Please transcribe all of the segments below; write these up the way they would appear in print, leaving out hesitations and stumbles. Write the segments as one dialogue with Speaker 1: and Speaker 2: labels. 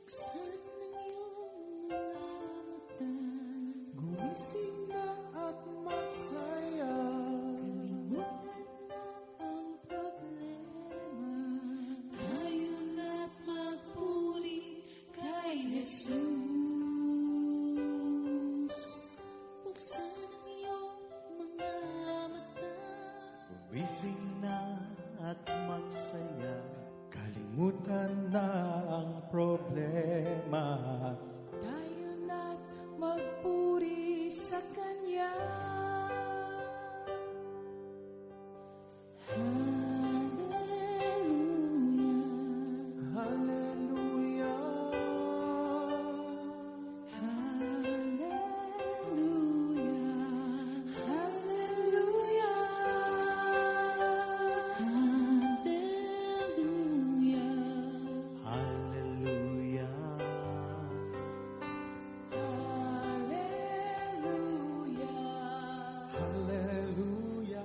Speaker 1: Buksan ang iyong mga mata, gumising na at magsaya. Kalimutan na ang problema, tayo na't magpuri kay Jesus. Buksan ang iyong mga mata,
Speaker 2: Gumising na at magsaya, kalimutan na ang problema.
Speaker 1: tayo na't magpuri sa Kanya. Hallelujah, hallelujah, hallelujah, hallelujah, hallelujah.
Speaker 2: Hallelujah.
Speaker 1: Hallelujah.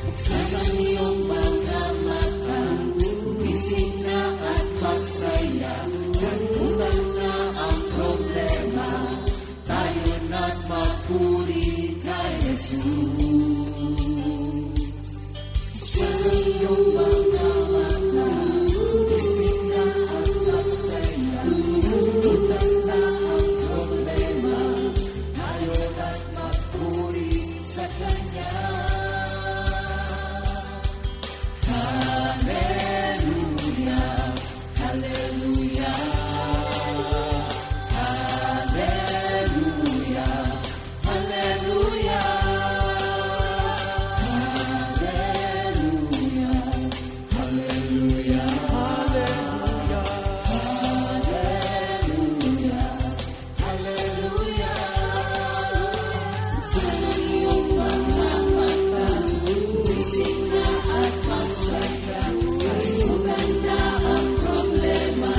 Speaker 1: Buksan ang iyong mga mata, gumising na at magsaya. Kalimutan na ang problema, tayo na't magpuri kay Jesus. Buksan ang iyong mga mata, gumising na at magsaya. Kalimutan na ang problema, tayo na't magpuri sa Kanya. Hallelujah, hallelujah, hallelujah, hallelujah, hallelujah, hallelujah, hallelujah, hallelujah. Buksan ang iyong mga mata, gumising na at magsaya. Kalimutan na ang problema,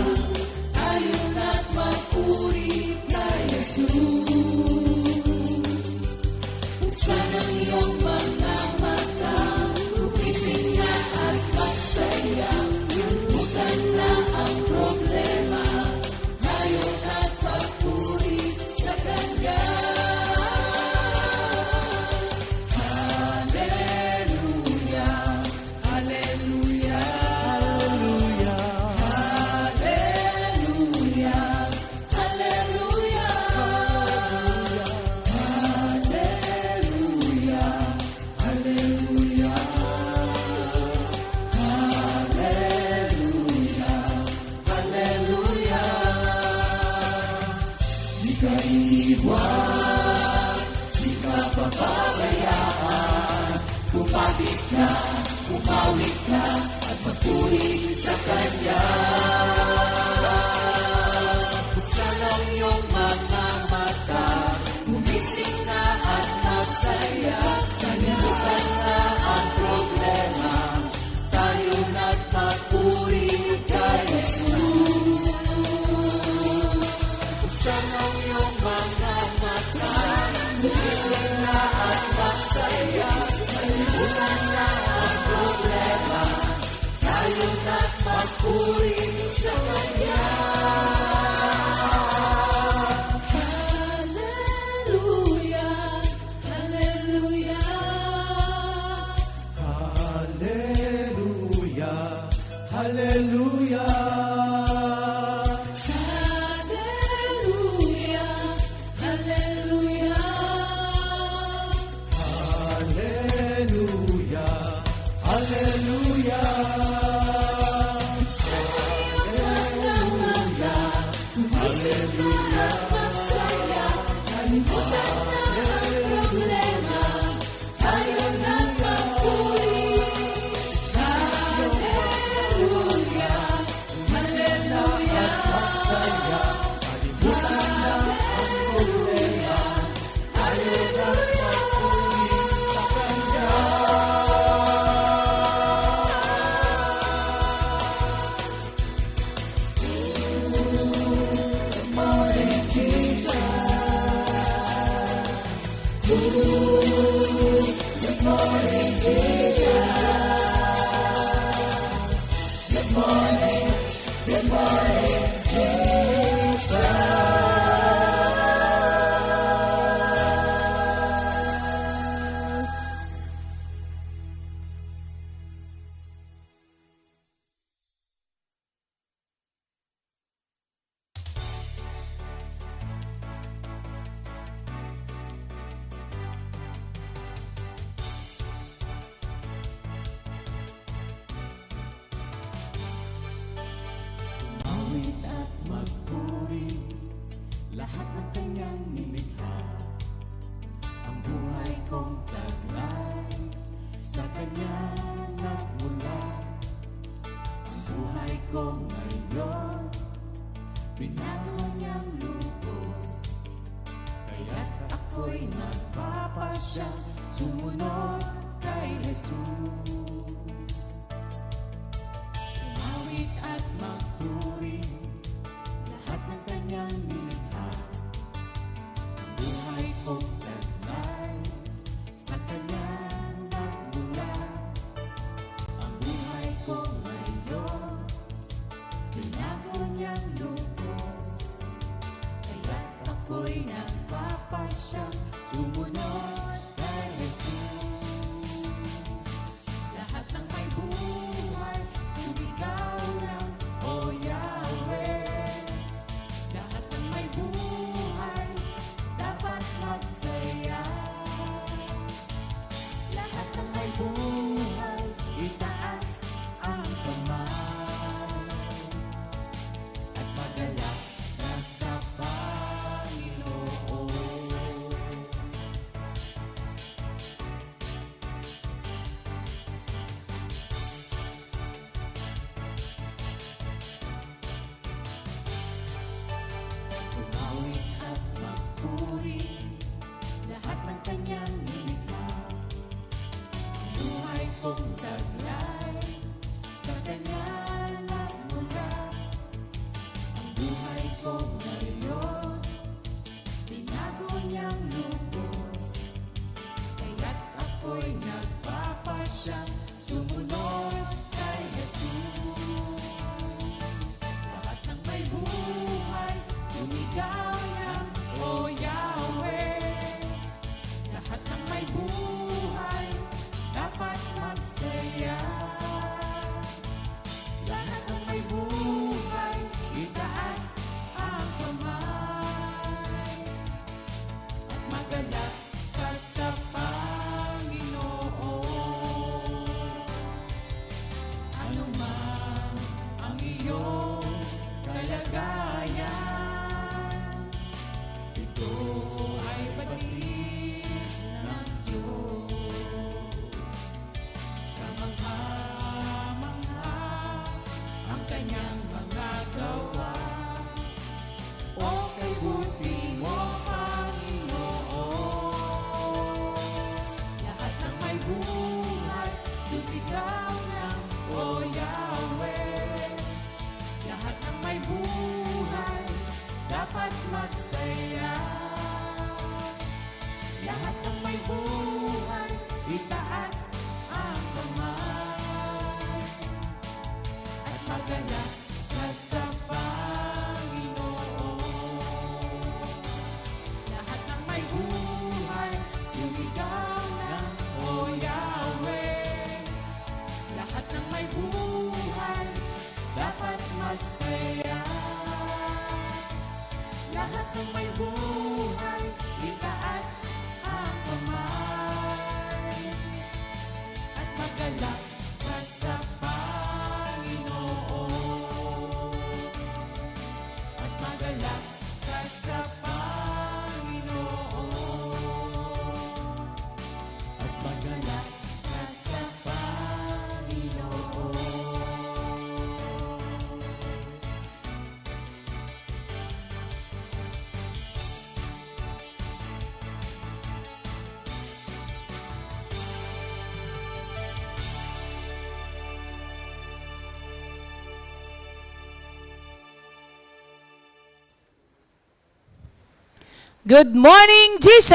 Speaker 1: tayo na't magpuri kay Jesus. Buksan ang iyong mga mata, gumising na at magsaya. Kalimutan na ang problema, tayo na't magpuri sa Kanya. Hallelujah, hallelujah, hallelujah, hallelujah, hallelujah, hallelujah, hallelujah. Di ka iiwan, di ka papabayaan. Pumapit ka, pumawit ka, at magpuri sa Kanya. Buksan ang iyong mga mata, gumising na at masaya. Kalimutan na ang problema, tayo na't magpuri kay Jesus. Buksan ang iyong mga mata, gumising na at masaya. Kalimutan na ang problema, tayo na't magpuri sa Kanya. Hallelujah, hallelujah,
Speaker 2: Hallelujah. Hallelujah.
Speaker 1: hallelujah, hallelujah.
Speaker 2: Hallelujah.
Speaker 1: Hallelujah. Tumawid at magpuri, lahat ng kanyang nilikha. Ang buhay kong taglay, sa kanya nagmula. Ang buhay ko ngayon, binago niyang lubos. Kaya't ako'y nagpapasya, sumunod kay Jesus. Tumawid at magpuri, lahat ng kanyang nilikha. Ang buhay kong taglay, sa kanya nagmula. Ang buhay ko ngayon, binago niyang lubos. Kaya't ako'y nagpapasya, sumunod kay Jesus. Lahat ng may buhay, sumigaw ng O Yahweh. Lahat ng may buhay, dapat magsaya. Lahat ng may buhay, itaas ang kamay. At magalak na sa Panginoon. Tumawid at magpuri, lahat ng kanyang nilikha. Ang buhay kong taglay, sa kanya nagmula. Ang buhay ko ngayon, binago niyang lubos. Kaya't ako'y nagpapasya, sumunod kay Jesus. Lahat ng may buhay, sumigaw ng O Yahweh. Lahat ng may buhay, dapat magsaya. Lahat ng may buhay, itaas ang kamay. At magalak ka sa Panginoon. Ano man ang iyong kalagayan, ito ay batid ng Diyos. Kamangha-mangha ang kanyang mga gawa. O kay buti mo, Panginoon. Lahat ng may buhay, sumigaw ng O Yahweh. Lahat ng may buhay, dapat magsaya. Lahat ng may buhay, itaas ang kamay. At magalak ka sa Panginoon. Lahat ng may buhay, sumigaw ng O Yahweh. Lahat ng may buhay, dapat magsaya. Lahat ng may buhay, itaas ang kamay. At magalak ka sa Panginoon. At magalak ka sa Panginoon. At magalak ka sa Panginoon.
Speaker 3: Good morning, Jesus!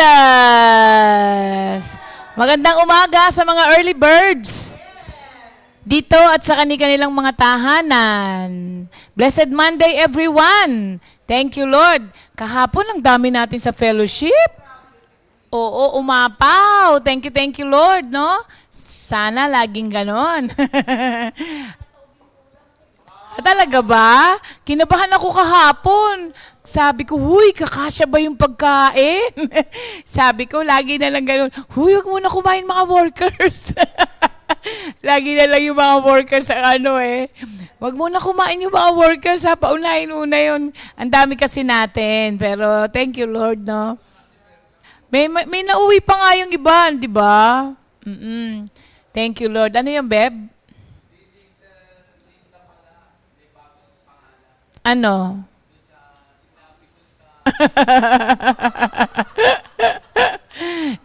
Speaker 3: Magandang umaga sa mga early birds. dito at sa kanilang mga tahanan. Blessed Monday, everyone! Thank you, Lord. Kahapon, ang dami natin sa fellowship. Oo, umapaw. Thank you, Lord, no? Sana laging ganon. Talaga ba? Kinabahan ako kahapon. Sabi ko, huy, kakasya ba yung pagkain? Sabi ko, lagi na lang ganun, huy, huwag muna kumain mga workers. Lagi na lang yung mga workers sa Huwag muna kumain yung mga workers, ha? Paunahin-una yun. Ang dami kasi natin. Pero, thank you, Lord, no? May nauwi pa nga yung iba, di ba? Thank you, Lord. Ano yung Beb? Ano?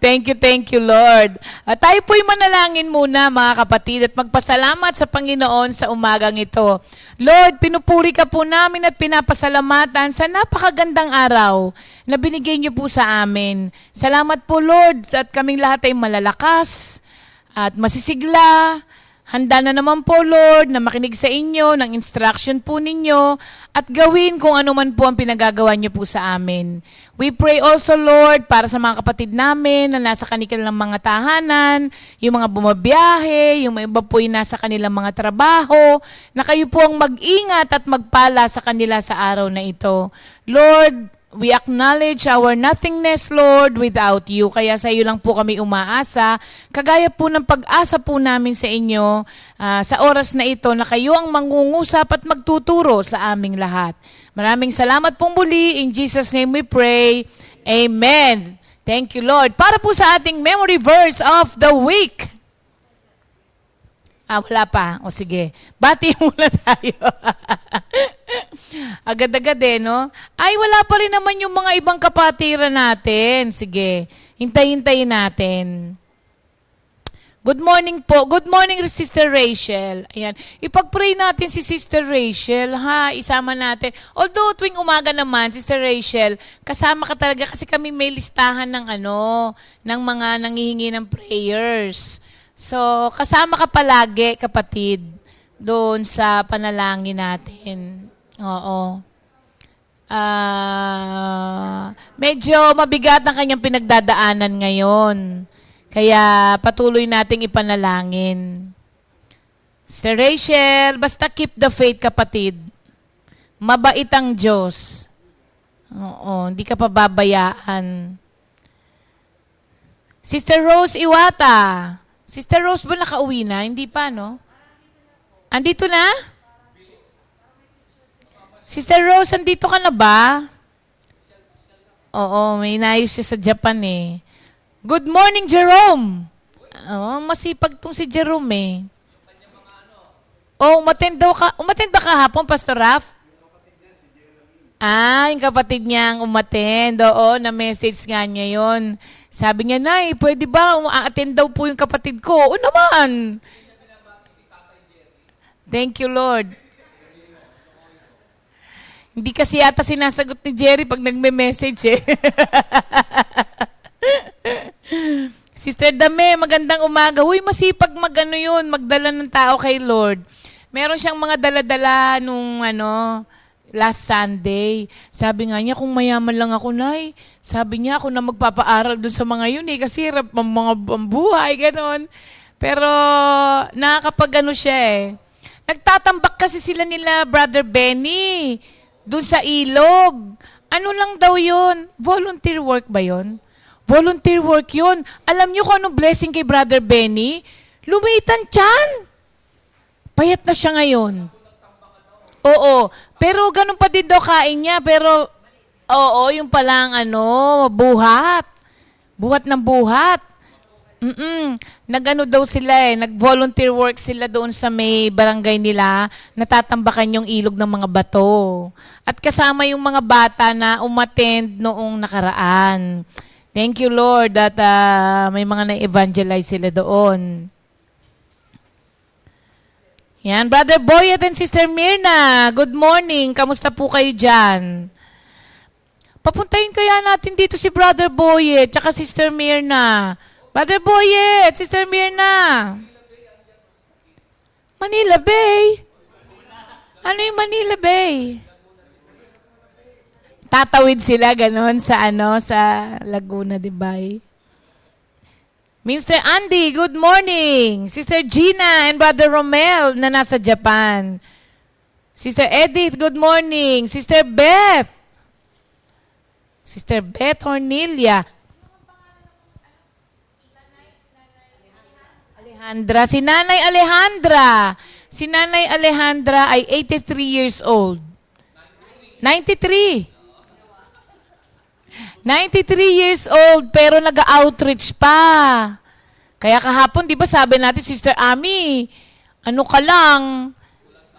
Speaker 3: Thank you, Lord. Tayo po'y manalangin muna, mga kapatid, at magpasalamat sa Panginoon sa umagang ito. Lord, pinupuri ka po namin at pinapasalamatan sa napakagandang araw na binigay niyo po sa amin. Salamat po, Lord, at kaming lahat ay malalakas at masisigla. Handa na naman po, Lord, na makinig sa inyo, ng instruction po ninyo, at gawin kung ano man po ang pinagagawa niyo po sa amin. We pray also, Lord, para sa mga kapatid namin na nasa kanilang mga tahanan, yung mga bumabiyahe, yung iba po yung nasa kanilang mga trabaho, na kayo po ang mag-ingat at magpala sa kanila sa araw na ito. Lord, we acknowledge our nothingness, Lord, without you. Kaya sa iyo lang po kami umaasa. Kagaya po ng pag-asa po namin sa inyo sa oras na ito na kayo ang mangungusap at magtuturo sa aming lahat. Maraming salamat pong muli. In Jesus' name we pray. Amen. Thank you, Lord. Para po sa ating memory verse of the week. Wala pa. O sige. Bati muna tayo. Agad-agad no? Ay, wala pa rin naman yung mga ibang kapatiran natin. Sige. Hintay-hintayin natin. Good morning po. Good morning, Sister Rachel. Ayan. Ipag-pray natin si Sister Rachel, ha? Isama natin. Although, tuwing umaga naman, Sister Rachel, kasama ka talaga kasi kami may listahan ng ng mga nangihingi ng prayers. So, kasama ka palagi, kapatid, doon sa panalangin natin. Oo. Medyo mabigat ang kanyang pinagdadaanan ngayon. Kaya patuloy nating ipanalangin. Sir Rachel, basta keep the faith, kapatid. Mabait ang Diyos. Oo, hindi ka pababayaan. Sister Rose Iwata. Sister Rose ba nakauwi na? Hindi pa, no? Andito na? Sister Rose, andito ka na ba? Oo, may inayos siya sa Japan eh. Good morning, Jerome! Masipag tong si Jerome eh. Umattend ba kahapon, Pastor Raf? Yung kapatid niya ang umattend. Oo, na-message nga niya yun. Sabi niya, Nay, pwede ba attend daw po yung kapatid ko? Oo naman. Thank you, Lord. Hindi kasi yata sinasagot ni Jerry pag nagme-message eh. Sister Dame, magandang umaga. Uy, masipag magdala ng tao kay Lord. Meron siyang mga dala-dala nung last Sunday. Sabi nga niya, kung mayaman lang ako, Nay, sabi niya, ako na magpapaaral doon sa mga yun kasi hirap ang mga buhay, gano'n. Pero, nakakapag siya eh. Nagtatambak kasi sila nila, Brother Benny, doon sa ilog. Ano lang daw yun? Volunteer work ba yun? Volunteer work yun. Alam niyo kung anong blessing kay Brother Benny? Lumitan tiyan. Payat na siya ngayon. Oo. Pero ganun pa din daw kain niya. Pero, yung palang buhat. Buhat ng buhat. Nag-ano daw sila nag-volunteer work sila doon sa may barangay nila, natatambakan yung ilog ng mga bato. At kasama yung mga bata na umattend noong nakaraan. Thank you, Lord, that may mga na-evangelize sila doon. Yan, Brother Boyet and Sister Mirna, good morning. Kamusta po kayo dyan? Papuntahin kaya natin dito si Brother Boyet at Sister Mirna. Brother Boyet, Sister Mirna. Manila Bay. Ano yung Manila Bay? Tatawid sila ganon sa sa Laguna de Bay. Mr. Andy, good morning. Sister Gina and Brother Romel na nasa Japan. Sister Edith, good morning. Sister Beth. Sister Beth Hornilia. Alejandra. Si Nanay Alejandra. Si Nanay Alejandra ay 83 years old. 93. 93 years old, pero nag-outreach pa. Kaya kahapon, di ba sabi natin, Sister Ami, ano ka lang,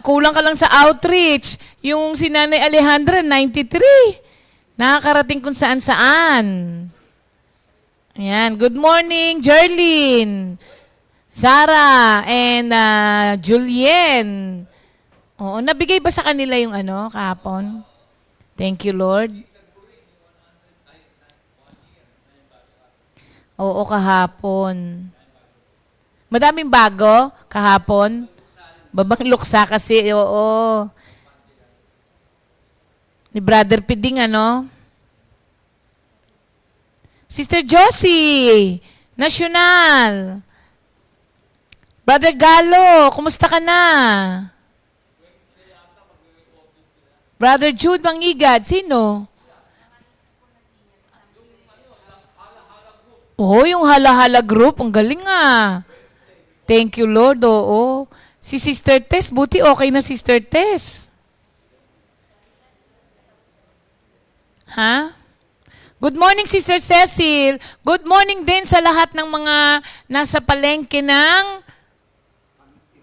Speaker 3: kulang ka lang sa outreach. Yung si Nanay Alejandra, 93. Nakakarating kung saan-saan. Ayan, good morning, Jerlyn, Zara, and Julien. Oo, nabigay ba sa kanila yung kahapon? Thank you, Lord. Oo, kahapon. Madaming bago kahapon. Babang luksa kasi, oo. Ni Brother Piding, Sister Josie, National. Brother Galo, kumusta ka na? Brother Jude Mangigad, sino? Oh, yung hala-hala group. Ang galing nga. Thank you, Lord. Oo. Si Sister Tess, buti okay na Sister Tess. Ha? Good morning, Sister Cecil. Good morning din sa lahat ng mga nasa palengke ng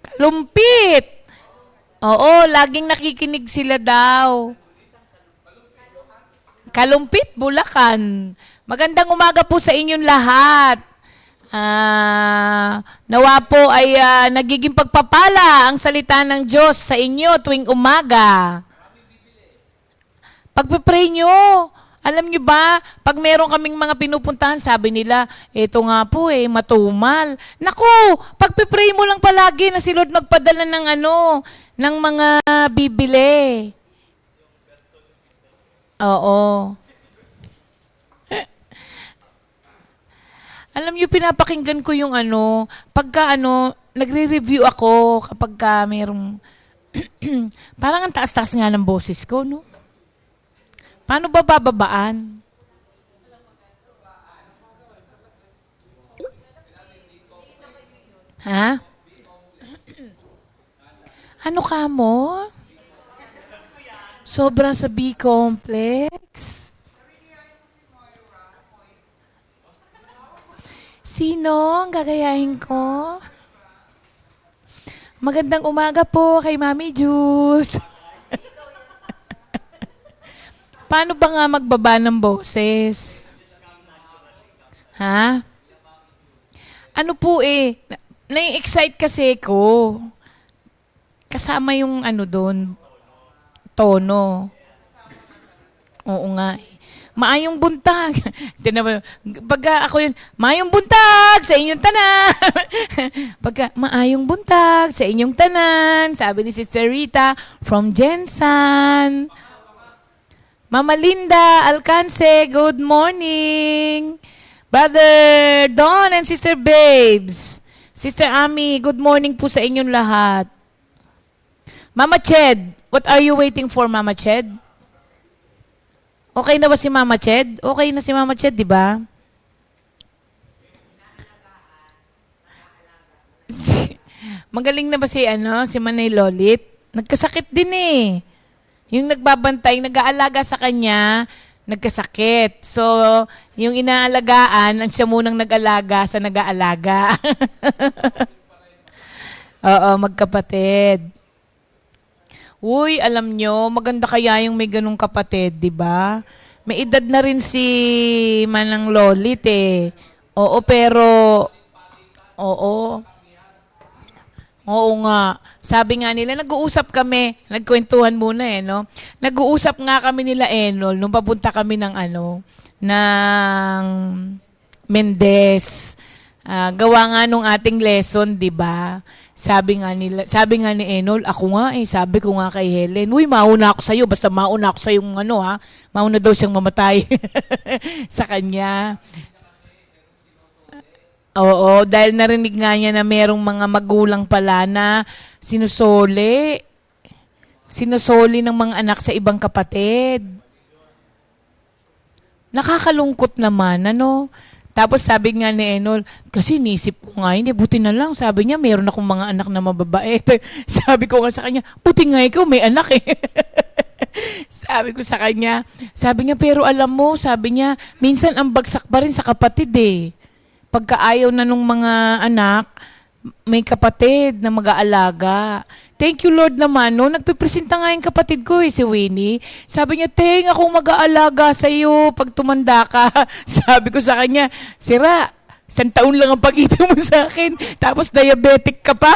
Speaker 3: Kalumpit. Oo, laging nakikinig sila daw. Kalumpit, Bulacan. Magandang umaga po sa inyong lahat. Nawa po ay nagiging pagpapala ang salita ng Diyos sa inyo tuwing umaga. Pagpe-pray nyo, alam nyo ba, pag meron kaming mga pinupuntahan, sabi nila, eto nga po matumal. Naku, pagpe-pray mo lang palagi na si Lord magpadala ng ng mga bibili. Oo. Alam niyo, pinapakinggan ko yung pagka nagre-review ako kapag merong, parang ang taas-taas nga ng boses ko, no? Paano ba bababaan? Ha? Ano ka mo? Sobra sa B-complex? Sino ang gagayahin ko? Magandang umaga po kay Mami Juice. Paano ba nga magbaba ng boses? Ha? Ano po nai-excite kasi ko. Kasama yung doon, tono. Oo nga Maayong buntag. Pagka ako yun, maayong buntag sa inyong tanan. Pagka, maayong buntag sa inyong tanan. Sabi ni Sister Rita from Jensan. Mama Linda Alcance, good morning. Brother Don and Sister Babes. Sister Ami, good morning po sa inyong lahat. Mama Ched, what are you waiting for, Mama Ched? Okay na ba si Mama Ched? Okay na si Mama Ched, di ba? Magaling na ba si Manay Lolit? Nagkasakit din Yung nagbabantay, nag-aalaga sa kanya, nagkasakit. So, yung inaalagaan, ang siya munang nag-alaga sa nag-aalaga. Oo, magkapatid. Uy, alam nyo, maganda kaya yung may ganung kapatid, di ba? May edad na rin si Manang Lolit Oo, pero, oo. Oo nga. Sabi nga nila, nag-uusap kami, nagkwentuhan muna no? Nag-uusap nga kami nila Enol, nung papunta kami ng ng Mendez. Gawa nga nung ating lesson, di ba? sabi nga ni Enol, ako nga sabi ko nga kay Helen, uy, mauna ako sa'yo, basta mauna ako sa'yo mauna daw siyang mamatay sa kanya. Oo, dahil narinig nga niya na merong mga magulang pala na sinusoli ng mga anak sa ibang kapatid. Nakakalungkot naman, ano? Tapos sabi nga ni Enol, kasi nisip ko nga, hindi, buti na lang. Sabi niya, meron akong mga anak na mababait. Sabi ko nga sa kanya, buti nga ikaw, may anak eh. Sabi ko sa kanya, pero alam mo, sabi niya, minsan ang bagsak pa rin sa kapatid eh. Pagka ayaw na nung mga anak, may kapatid na mag-aalaga. Thank you Lord naman, no? Nagpipresenta nga yung kapatid ko si Winnie. Sabi niya, Teng, akong mag-aalaga sa'yo pag tumanda ka. Sabi ko sa kanya, sira, 1 taon lang ang pagitan mo sa akin, tapos diabetic ka pa.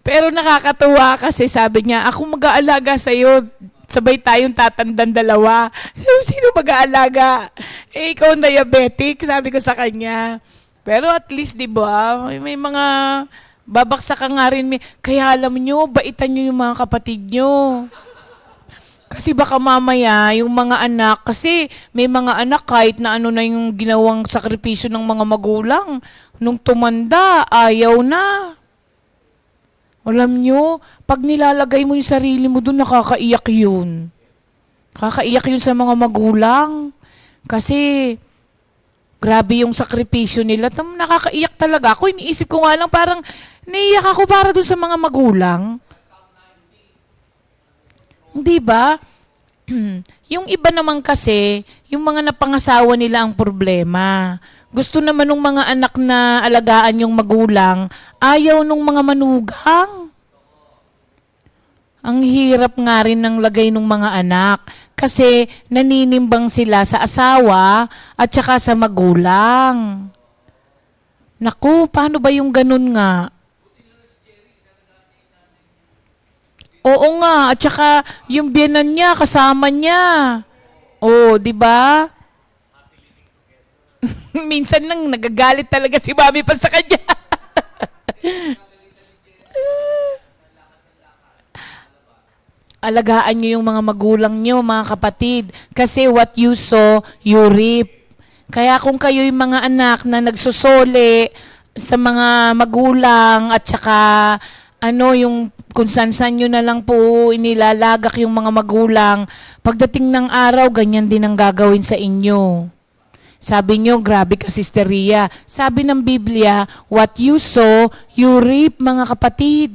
Speaker 3: Pero nakakatuwa kasi sabi niya, ako mag-aalaga sa'yo, sabay tayong tatandang dalawa. Sino mag-aalaga? Ikaw ang diabetic, sabi ko sa kanya. Pero at least, di ba, may mga babaksak ka nga rin. Kaya alam nyo, baitan nyo yung mga kapatid nyo. Kasi baka mamaya, yung mga anak, kasi may mga anak kahit na ano na yung ginawang sakripisyo ng mga magulang, nung tumanda, ayaw na. Alam nyo, pag nilalagay mo yung sarili mo doon, nakakaiyak yun. Nakakaiyak yun sa mga magulang. Kasi, grabe yung sakripisyo nila. Nakakaiyak talaga. Ako, iniisip ko nga lang, parang naiiyak ako para doon sa mga magulang. Hindi ba? Yung iba naman kasi, yung mga napangasawa nila ang problema. Gusto naman ng mga anak na alagaan yung magulang, ayaw nung mga manugang. Ang hirap nga rin ng lagay ng mga anak kasi naninimbang sila sa asawa at saka sa magulang. Naku, paano ba yung ganun nga? Oo nga, at saka yung biyenan niya, kasama niya. Oh, di ba? Minsan nang nagagalit talaga si Mami pa sa kanya. Alagaan niyo yung mga magulang niyo, mga kapatid. Kasi what you sow, you reap. Kaya kung kayo yung mga anak na nagsusole sa mga magulang at saka yung kung san-san nyo na lang po inilalagak yung mga magulang, pagdating ng araw, ganyan din ang gagawin sa inyo. Sabi nyo, grabe ka, Sister Ria. Sabi ng Biblia, what you sow, you reap, mga kapatid.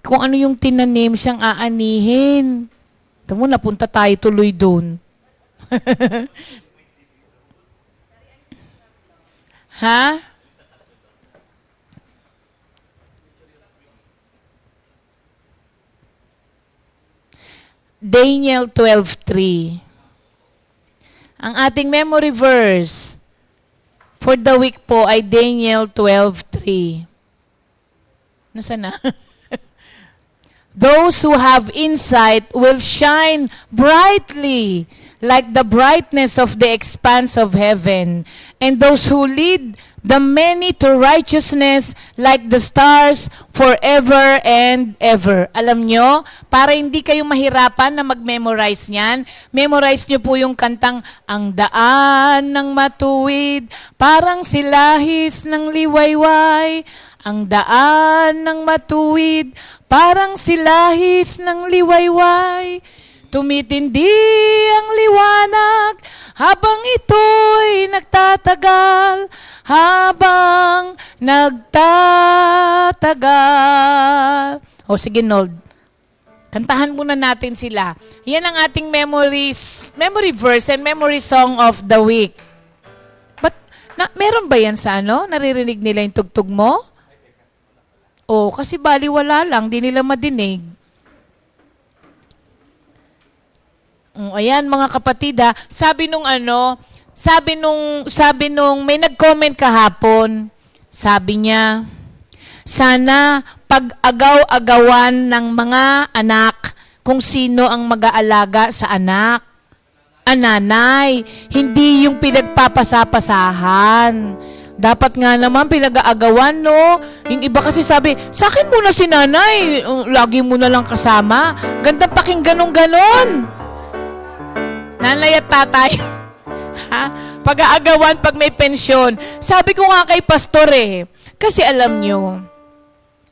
Speaker 3: Kung ano yung tinanim, siyang aanihin. Tamo, napunta tayo tuloy doon. Ha? Daniel 12:3. Ang ating memory verse for the week po ay Daniel 12:3. Nasaan na? Those who have insight will shine brightly like the brightness of the expanse of heaven, and those who lead the many to righteousness like the stars forever and ever. Alam nyo, para hindi kayo mahirapan na mag-memorize niyan, memorize nyo po yung kantang, ang daan ng matuwid, parang silahis ng liwayway. Ang daan ng matuwid, parang silahis ng liwayway. Tumitindi ang liwanag habang ito'y nagtatagal, habang nagtatagal. O sige, Nold. Kantahan muna natin sila. Yan ang ating memory verse and memory song of the week. But, meron ba yan sa naririnig nila yung tugtog mo? O, kasi baliwala lang, di nila madinig. Ayan mga kapatid sabi nung may nag-comment kahapon. Sabi niya, sana pag-agaw-agawan ng mga anak kung sino ang mag-aalaga sa anak. Nanay, hindi yung pinagpapasapasahan. Dapat nga naman pinag-aagawan, no? Yung iba kasi sabi, sa akin muna si nanay, lagi mo na lang kasama. Gandang pakinggan nung ganon. Nanay at tatay. Ha? Pag-aagawan pag may pensyon. Sabi ko nga kay pastor kasi alam nyo,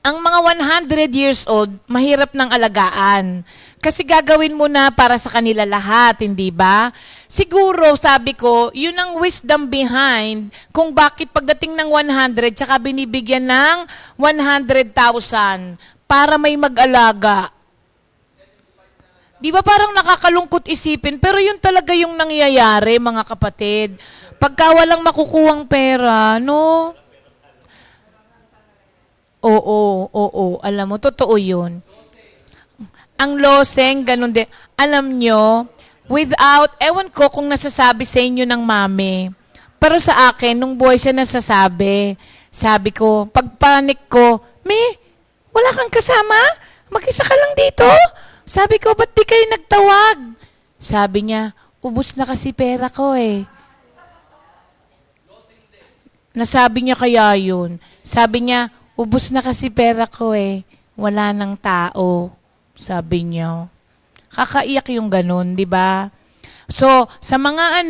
Speaker 3: ang mga 100 years old, mahirap ng alagaan. Kasi gagawin mo na para sa kanila lahat, hindi ba? Siguro, sabi ko, yun ang wisdom behind kung bakit pagdating ng 100, tsaka binibigyan ng 100,000 para may mag-alaga. Di ba parang nakakalungkot isipin, pero yun talaga yung nangyayari, mga kapatid. Pagka walang makukuhang pera, no? Oo, alam mo, totoo yun. Ang loseng, ganun din. Alam nyo, without, ewan ko kung nasasabi sa inyo ng mami, pero sa akin, nung buhay siya nasasabi, sabi ko, pagpanik ko, wala kang kasama? Mag-isa ka lang dito? Sabi ko, ba't di kayo nagtawag? Sabi niya, ubos na kasi pera ko Nasabi niya kaya yun. Sabi niya, ubos na kasi pera ko wala nang tao. Sabi niya. Kakaiyak yung ganun, di ba? So, sa mga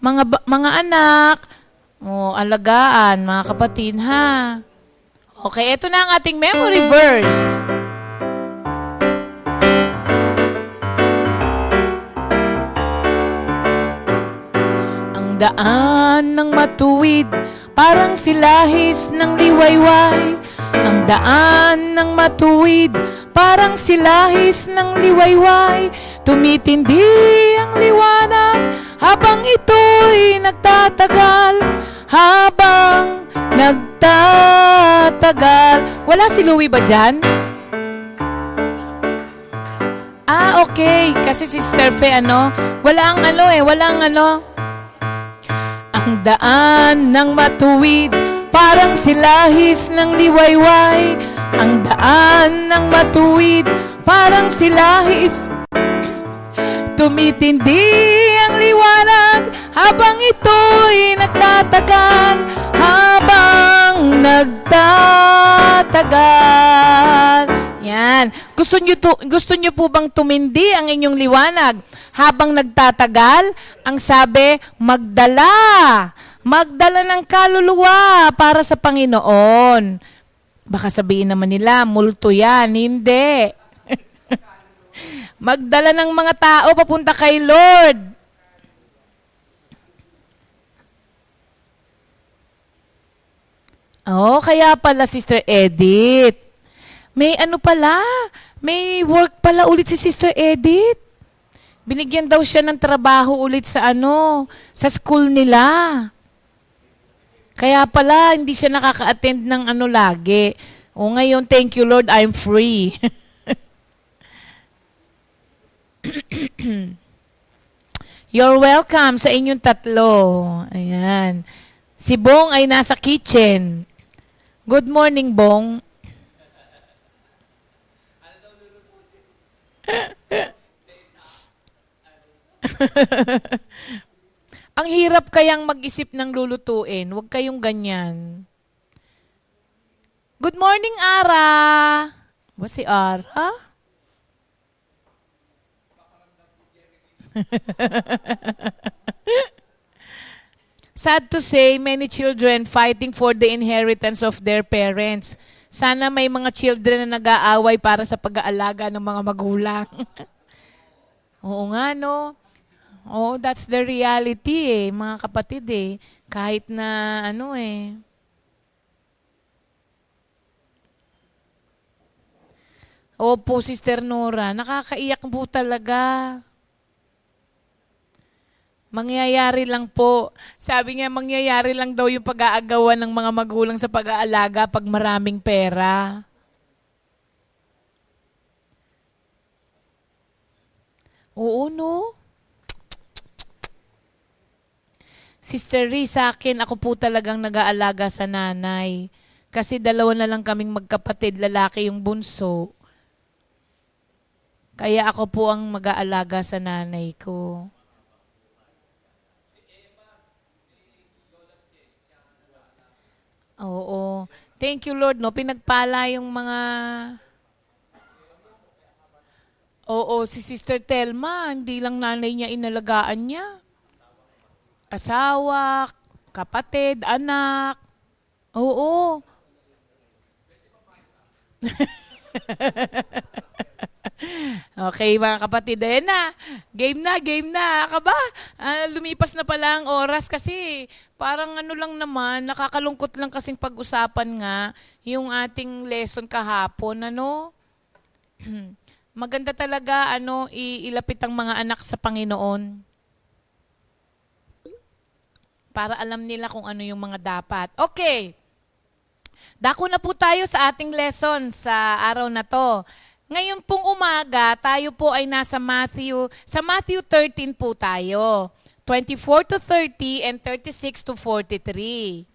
Speaker 3: mga anak, alagaan, mga kapatid, ha? Okay, ito na ang ating memory verse. Ang daan ng matuwid, parang silahis ng liwayway. Ang daan ng matuwid, parang silahis ng liwayway. Tumitindi ang liwanag habang ito'y nagtatagal. Habang nagtatagal. Wala si Louie ba dyan? Okay. Kasi si Sister Fe, walang Ang daan ng matuwid, parang silahis ng liwayway. Ang daan ng matuwid, parang silahis. Tumitindi ang liwanag habang ito'y nagtatagal. Habang nagtatagal. Yan. Gusto nyo po bang tumindi ang inyong liwanag habang nagtatagal? Ang sabi, magdala. Magdala ng kaluluwa para sa Panginoon. Baka sabihin naman nila, multo yan. Hindi. Magdala ng mga tao papunta kay Lord. Kaya pala, Sister Edith. May may work pala ulit si Sister Edith. Binigyan daw siya ng trabaho ulit sa sa school nila. Kaya pala, hindi siya nakaka-attend ng lagi. Ngayon, thank you Lord, I'm free. You're welcome sa inyong tatlo. Ayan. Si Bong ay nasa kitchen. Good morning, Bong. Ang hirap kayang mag-isip ng lulutuin. Huwag kayong ganyan. Good morning, Ara. Ba si Ara? Sad to say, many children fighting for the inheritance of their parents. Sana may mga children na nag-aaway para sa pag-aalaga ng mga magulang. Oo nga, no? That's the reality mga kapatid Kahit na Opo, Sister Nora, nakakaiyak po talaga. Mangyayari lang po. Sabi niya, mangyayari lang daw yung pag-aagawan ng mga magulang sa pag-aalaga pag maraming pera. Oo, no? Sister Ree, sa akin, ako po talagang nag-aalaga sa nanay. Kasi 2 na lang kaming magkapatid, lalaki yung bunso. Kaya ako po ang mag-aalaga sa nanay ko. Oo. Thank you, Lord, no? Pinagpala yung mga... Oo, si Sister Telma, hindi lang nanay niya inalagaan niya. Asawa, kapatid, anak. Oo. Okay, mga kapatid, ayan na. Game na, game na. Kaba, lumipas na pala ang oras kasi parang ano lang naman, nakakalungkot lang kasing pag-usapan nga yung ating lesson kahapon, ano? Maganda talaga, ano, ilapit ang mga anak sa Panginoon para alam nila kung ano yung mga dapat. Okay. Dako na po tayo sa ating lesson sa araw na to. Ngayon pong umaga, tayo po ay nasa Matthew 13 po tayo. 24 to 30 and 36 to 43.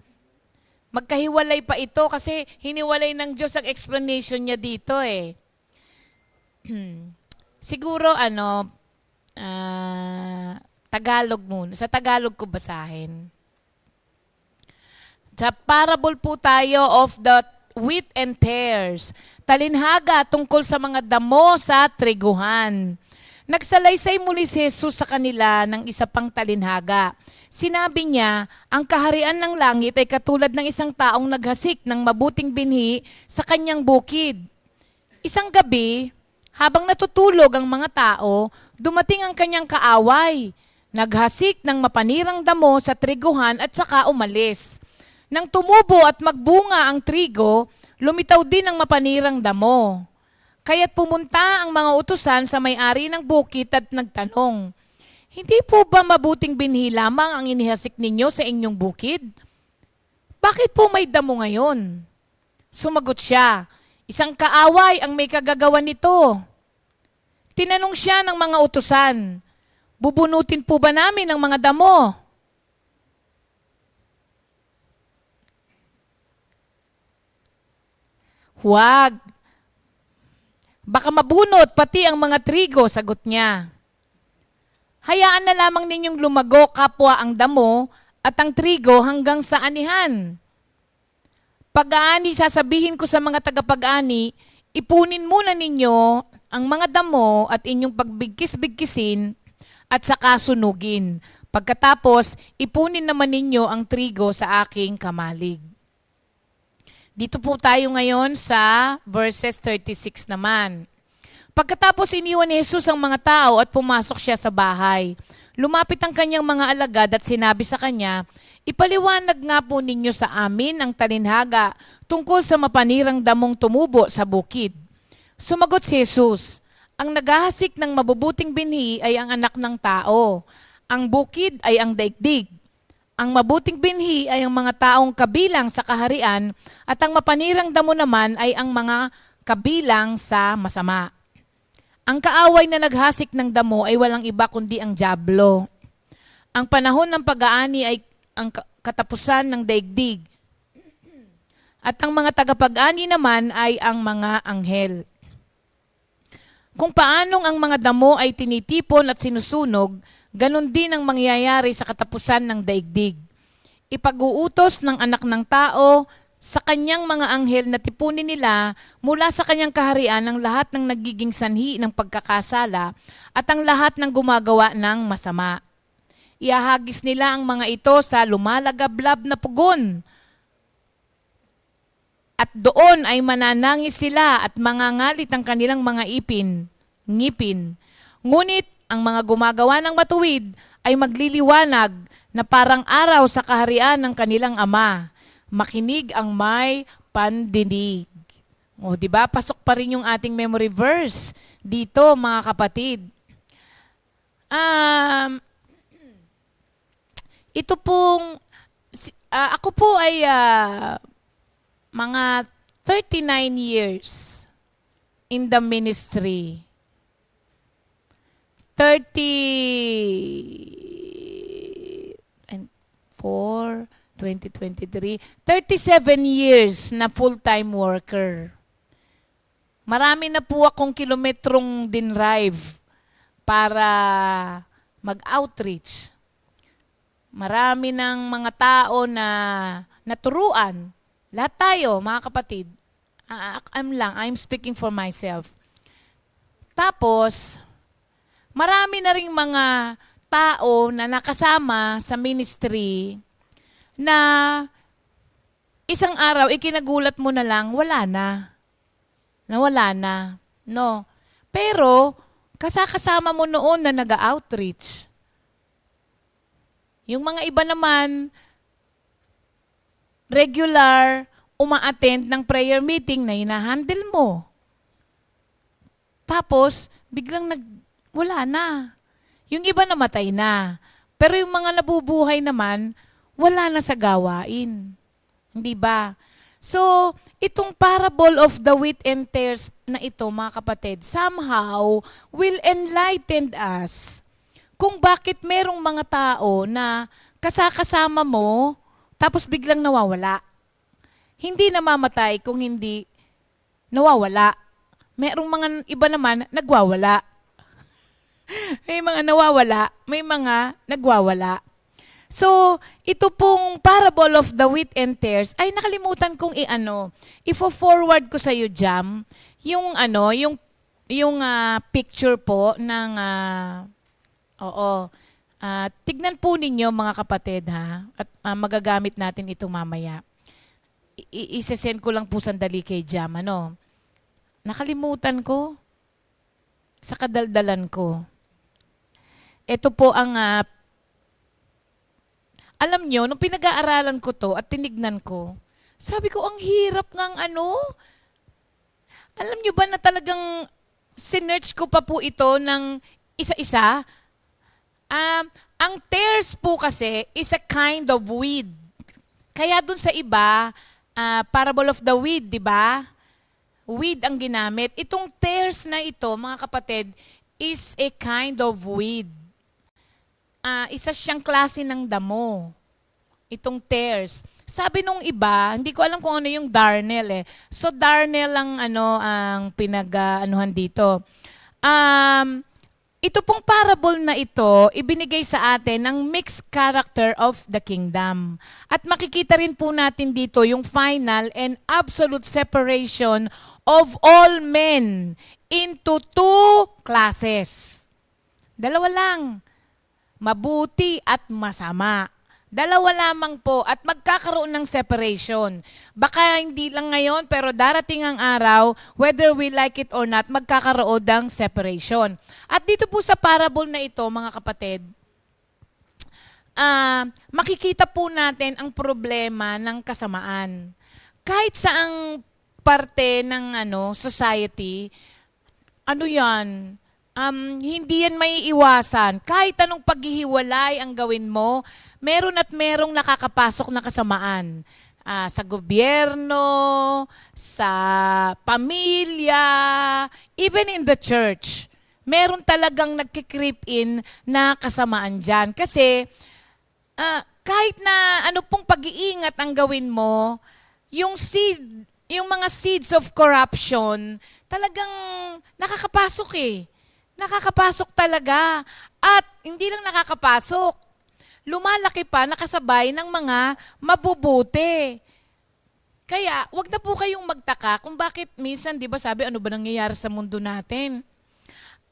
Speaker 3: Magkahiwalay pa ito kasi hiniwalay ng Diyos ang explanation niya dito eh. Siguro Tagalog muna. Sa Tagalog ko basahin. Sa parable po tayo of the wheat and tares. Talinhaga tungkol sa mga damo sa triguhan. Nagsalaysay muli si Jesus sa kanila ng isa pang talinhaga. Sinabi niya, ang kaharian ng langit ay katulad ng isang taong naghasik ng mabuting binhi sa kanyang bukid. Isang gabi, habang natutulog ang mga tao, dumating ang kanyang kaaway. Naghasik ng mapanirang damo sa triguhan at saka umalis. Nang tumubo at magbunga ang trigo, lumitaw din ang mapanirang damo. Kaya't pumunta ang mga utusan sa may-ari ng bukid at nagtanong, hindi po ba mabuting binhi lamang ang inihasik ninyo sa inyong bukid? Bakit po may damo ngayon? Sumagot siya, isang kaaway ang may kagagawan nito. Tinanong siya ng mga utusan, bubunutin po ba namin ang mga damo? Huwag. Baka mabunot pati ang mga trigo, sagot niya. Hayaan na lamang ninyong lumago kapwa ang damo at ang trigo hanggang sa anihan. Pag-aani, sasabihin ko sa mga tagapag-ani, ipunin muna ninyo ang mga damo at inyong pagbigkis-bigkisin at saka sunugin. Pagkatapos, ipunin naman ninyo ang trigo sa aking kamalig. Dito po tayo ngayon sa verses 36 naman. Pagkatapos iniwan ni Jesus ang mga tao at pumasok siya sa bahay. Lumapit ang kanyang mga alagad at sinabi sa kanya, ipaliwanag nga po ninyo sa amin ang talinhaga tungkol sa mapanirang damong tumubo sa bukid. Sumagot si Jesus, ang naghahasik ng mabubuting binhi ay ang anak ng tao. Ang bukid ay ang daigdig. Ang mabuting binhi ay ang mga taong kabilang sa kaharian at ang mapanirang damo naman ay ang mga kabilang sa masama. Ang kaaway na naghasik ng damo ay walang iba kundi ang dyablo. Ang panahon ng pag-aani ay ang katapusan ng daigdig. At ang mga tagapag-ani naman ay ang mga anghel. Kung paanong ang mga damo ay tinitipon at sinusunog, ganon din ang mangyayari sa katapusan ng daigdig. Ipag-uutos ng anak ng tao sa kanyang mga anghel na tipunin nila mula sa kanyang kaharian ang lahat ng nagiging sanhi ng pagkakasala at ang lahat ng gumagawa ng masama. Iahagis nila ang mga ito sa lumalagablab na pugon. At doon ay mananangis sila at mangangalit ang kanilang mga ngipin. Ngunit ang mga gumagawa ng matuwid ay magliliwanag na parang araw sa kaharian ng kanilang Ama. Makinig ang may pandinig. O, di ba? Pasok pa rin yung ating memory verse dito, mga kapatid. Ito pong, ako po ay mga 39 years in the ministry. 2023, 37 years na full-time worker. Marami na po akong kilometrong dinrive para mag-outreach. Marami ng mga tao na naturuan Lahat tayo, mga kapatid. I'm speaking for myself. Tapos, marami na ring mga tao na nakasama sa ministry na isang araw, ikinagulat mo na lang, wala na. Nawala na. No. Pero, kasama mo noon na nag-outreach. Yung mga iba naman, regular, uma-attend ng prayer meeting na hinahandle mo. Tapos, biglang wala na. Yung iba namatay na. Pero yung mga nabubuhay naman, wala na sa gawain. Hindi ba? So, itong parable of the wheat and tares na ito, mga kapatid, somehow will enlighten us kung bakit merong mga tao na kasama mo, tapos biglang nawawala. Hindi namamatay kung hindi nawawala. Merong mga iba naman nagwawala. May mga nawawala, may mga nagwawala. So, ito pong parable of the wheat and tares, ay nakalimutan kong ifo-forward ko sa iyo, Jam, yung picture po ng, tignan po ninyo mga kapatid ha, at magagamit natin ito mamaya. Isesend ko lang po sandali kay Jam, Nakalimutan ko sa kadaldalan ko. Ito po ang, alam nyo, nung pinag-aaralan ko to at tinignan ko, sabi ko, ang hirap ngang Alam nyo ba na talagang sinearch ko pa po ito ng isa-isa? Ang tares po kasi is a kind of weed. Kaya dun sa iba, parable of the weed, di ba? Weed ang ginamit. Itong tares na ito, mga kapatid, is a kind of weed. Isa siyang klase ng damo. Itong tares. Sabi nung iba, hindi ko alam kung ano yung darnel So darnel ang ang pinag-anuhan dito. Ito pong parable na ito, ibinigay sa atin ng mixed character of the kingdom. At makikita rin po natin dito yung final and absolute separation of all men into two classes. Dalawa lang. Mabuti at masama. Dalawa lamang po at magkakaroon ng separation. Baka hindi lang ngayon pero darating ang araw, whether we like it or not, magkakaroon ng separation. At dito po sa parable na ito, mga kapatid, makikita po natin ang problema ng kasamaan. Kahit saang parte ng society, yan? Hindi yan may iwasan. Kahit anong paghihiwalay ang gawin mo, meron at merong nakakapasok na kasamaan. Sa gobyerno, sa pamilya, even in the church. Meron talagang nagkikreep in na kasamaan dyan. Kasi kahit na ano pong pag-iingat ang gawin mo, yung mga seeds of corruption, talagang nakakapasok Nakakapasok talaga. At hindi lang nakakapasok, lumalaki pa nakasabay ng mga mabubuti. Kaya, wag na po kayong magtaka kung bakit minsan, di ba sabi, ano ba nangyayari sa mundo natin?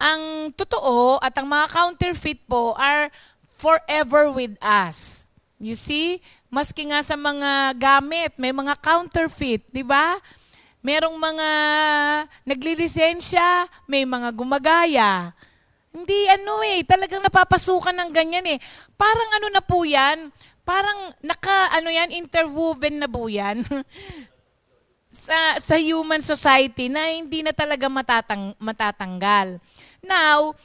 Speaker 3: Ang totoo at ang mga counterfeit po are forever with us. You see? Maski nga sa mga gamit, may mga counterfeit, di ba? Merong mga naglilisensya, may mga gumagaya. Hindi talagang napapasukan ng ganyan Parang na po yan, parang interwoven na po yan sa human society na hindi na talaga matatanggal. Now,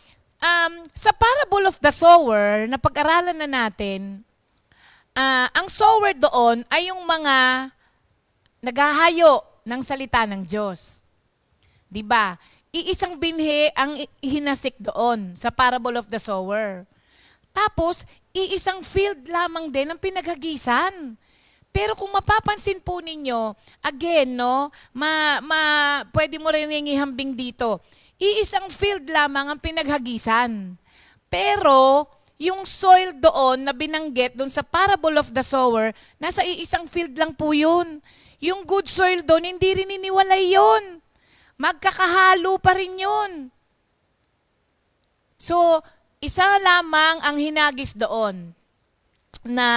Speaker 3: sa parable of the sower, na pag-aralan na natin, ang sower doon ay yung mga naghahayo ng salita ng Diyos. 'Di ba? Iisang binhi ang hinasik doon sa parable of the sower. Tapos, iisang field lamang din ang pinaghagisan. Pero kung mapapansin po ninyo, again, pwede mo rin ihambing dito. Iisang field lamang ang pinaghagisan. Pero, yung soil doon na binanggit doon sa parable of the sower, nasa iisang field lang po yun. Yung good soil doon, hindi rin iniwalay yun. Magkakahalo pa rin yun. So, isa lamang ang hinagis doon na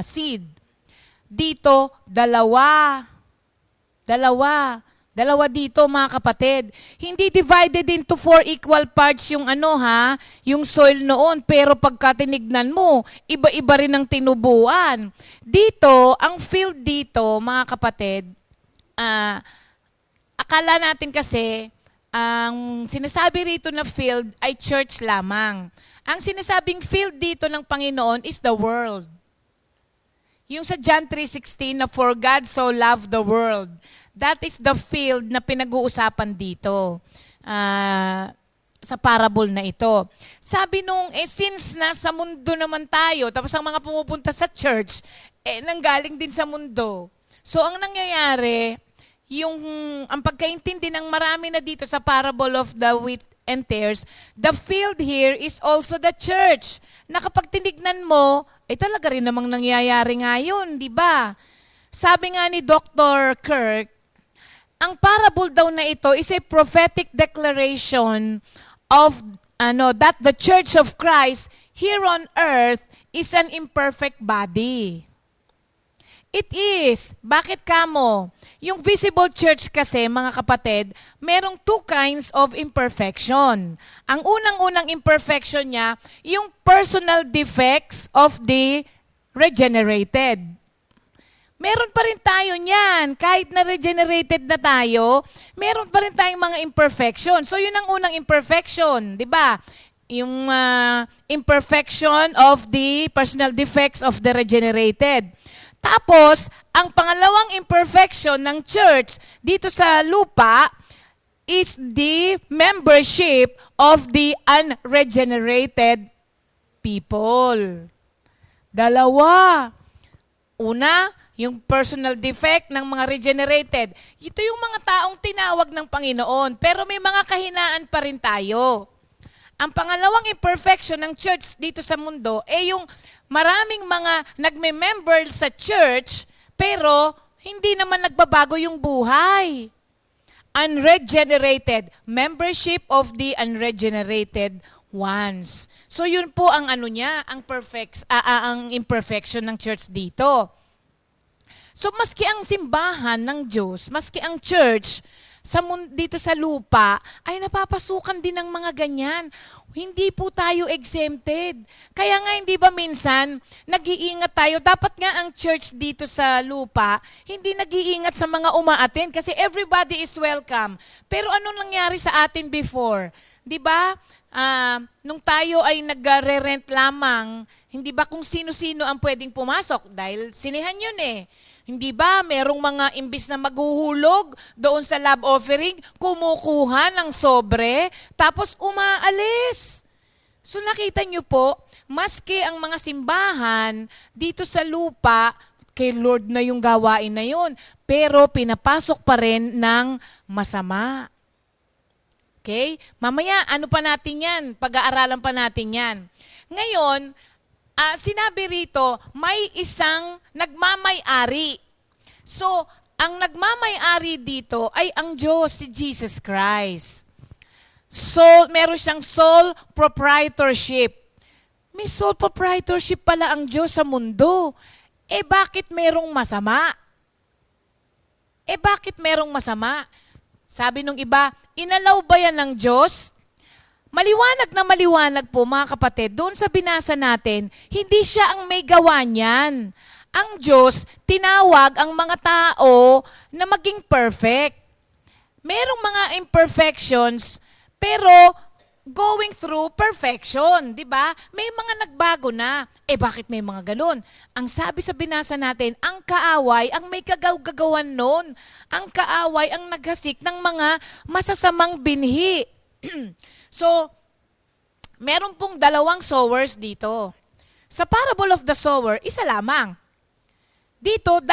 Speaker 3: seed. Dito, dalawa. Dalawa dito, mga kapatid. Hindi divided into 4 equal parts yung yung soil noon. Pero pagka tinignan mo, iba-iba rin ang tinubuan. Dito, ang field dito, mga kapatid, akala natin kasi, ang sinasabi rito na field ay church lamang. Ang sinasabing field dito ng Panginoon is the world. Yung sa John 3:16 na for God so loved the world. That is the field na pinag-uusapan dito sa parable na ito. Sabi nung, since nasa mundo naman tayo, tapos ang mga pumupunta sa church, nanggaling din sa mundo. So ang nangyayari, ang pagkaintindi ng marami na dito sa parable of the wheat and tares, the field here is also the church. Na kapag tinignan mo, talaga rin namang nangyayari ngayon, di ba? Sabi nga ni Dr. Kirk, ang parable daw na ito is a prophetic declaration of that the church of Christ here on earth is an imperfect body. It is. Bakit kamo? Yung visible church kasi, mga kapatid, merong 2 kinds of imperfection. Ang unang-unang imperfection niya, yung personal defects of the regenerated. Meron pa rin tayo niyan. Kahit na regenerated na tayo, meron pa rin tayong mga imperfection. So, yun ang unang imperfection, di ba? Yung imperfection of the personal defects of the regenerated. Tapos, ang pangalawang imperfection ng church dito sa lupa is the membership of the unregenerated people. Dalawa. Una, yung personal defect ng mga regenerated. Ito yung mga taong tinawag ng Panginoon, pero may mga kahinaan pa rin tayo. Ang pangalawang imperfection ng church dito sa mundo yung maraming mga nagme-member sa church, pero hindi naman nagbabago yung buhay. Unregenerated. Membership of the unregenerated ones. So yun po ang ang imperfection ng church dito. So maski ang simbahan ng Diyos, maski ang church dito sa lupa, ay napapasukan din ng mga ganyan. Hindi po tayo exempted. Kaya nga hindi ba minsan, nag-iingat tayo. Dapat nga ang church dito sa lupa, hindi nag-iingat sa mga umaattend kasi everybody is welcome. Pero ano nangyari sa atin before? Di ba? Nung tayo ay nagre-rent lamang, hindi ba kung sino-sino ang pwedeng pumasok? Dahil sinehan yun eh. Hindi ba merong mga imbis na maghuhulog doon sa love offering, kumukuha ng sobre, tapos umaalis. So nakita nyo po, maski ang mga simbahan dito sa lupa, kay Lord na yung gawain na yun, pero pinapasok pa rin ng masama. Okay? Mamaya, ano pa natin yan? Pag-aaralan pa natin yan. Ngayon, sinabi rito, may isang nagmamay-ari. So, ang nagmamay-ari dito ay ang Diyos, si Jesus Christ. So, meron siyang sole proprietorship. May sole proprietorship pala ang Diyos sa mundo. Bakit merong masama? Bakit merong masama? Sabi nung iba, inalaw ba yan ng Diyos? Maliwanag na maliwanag po, mga kapatid, doon sa binasa natin, hindi siya ang may gawa niyan. Ang Diyos, tinawag ang mga tao na maging perfect. Merong mga imperfections, pero going through perfection, di ba? May mga nagbago na. Bakit may mga ganun? Ang sabi sa binasa natin, ang kaaway, ang may kagagawan nun. Ang kaaway, ang naghasik ng mga masasamang binhi. So, meron pong 2 sowers dito. Sa parable of the sower, isa lamang. Dito, 2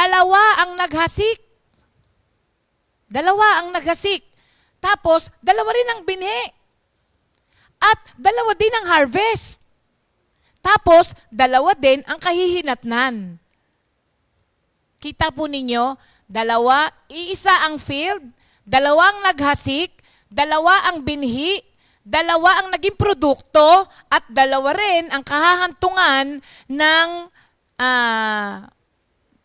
Speaker 3: ang naghasik. 2 ang naghasik. Tapos, 2 rin ang binhi. At 2 din ang harvest. Tapos, 2 din ang kahihinatnan. Kita po ninyo, dalawa, iisa ang field, dalawang naghasik, dalawa ang binhi, dalawa ang naging produkto, at dalawa rin ang kahahantungan ng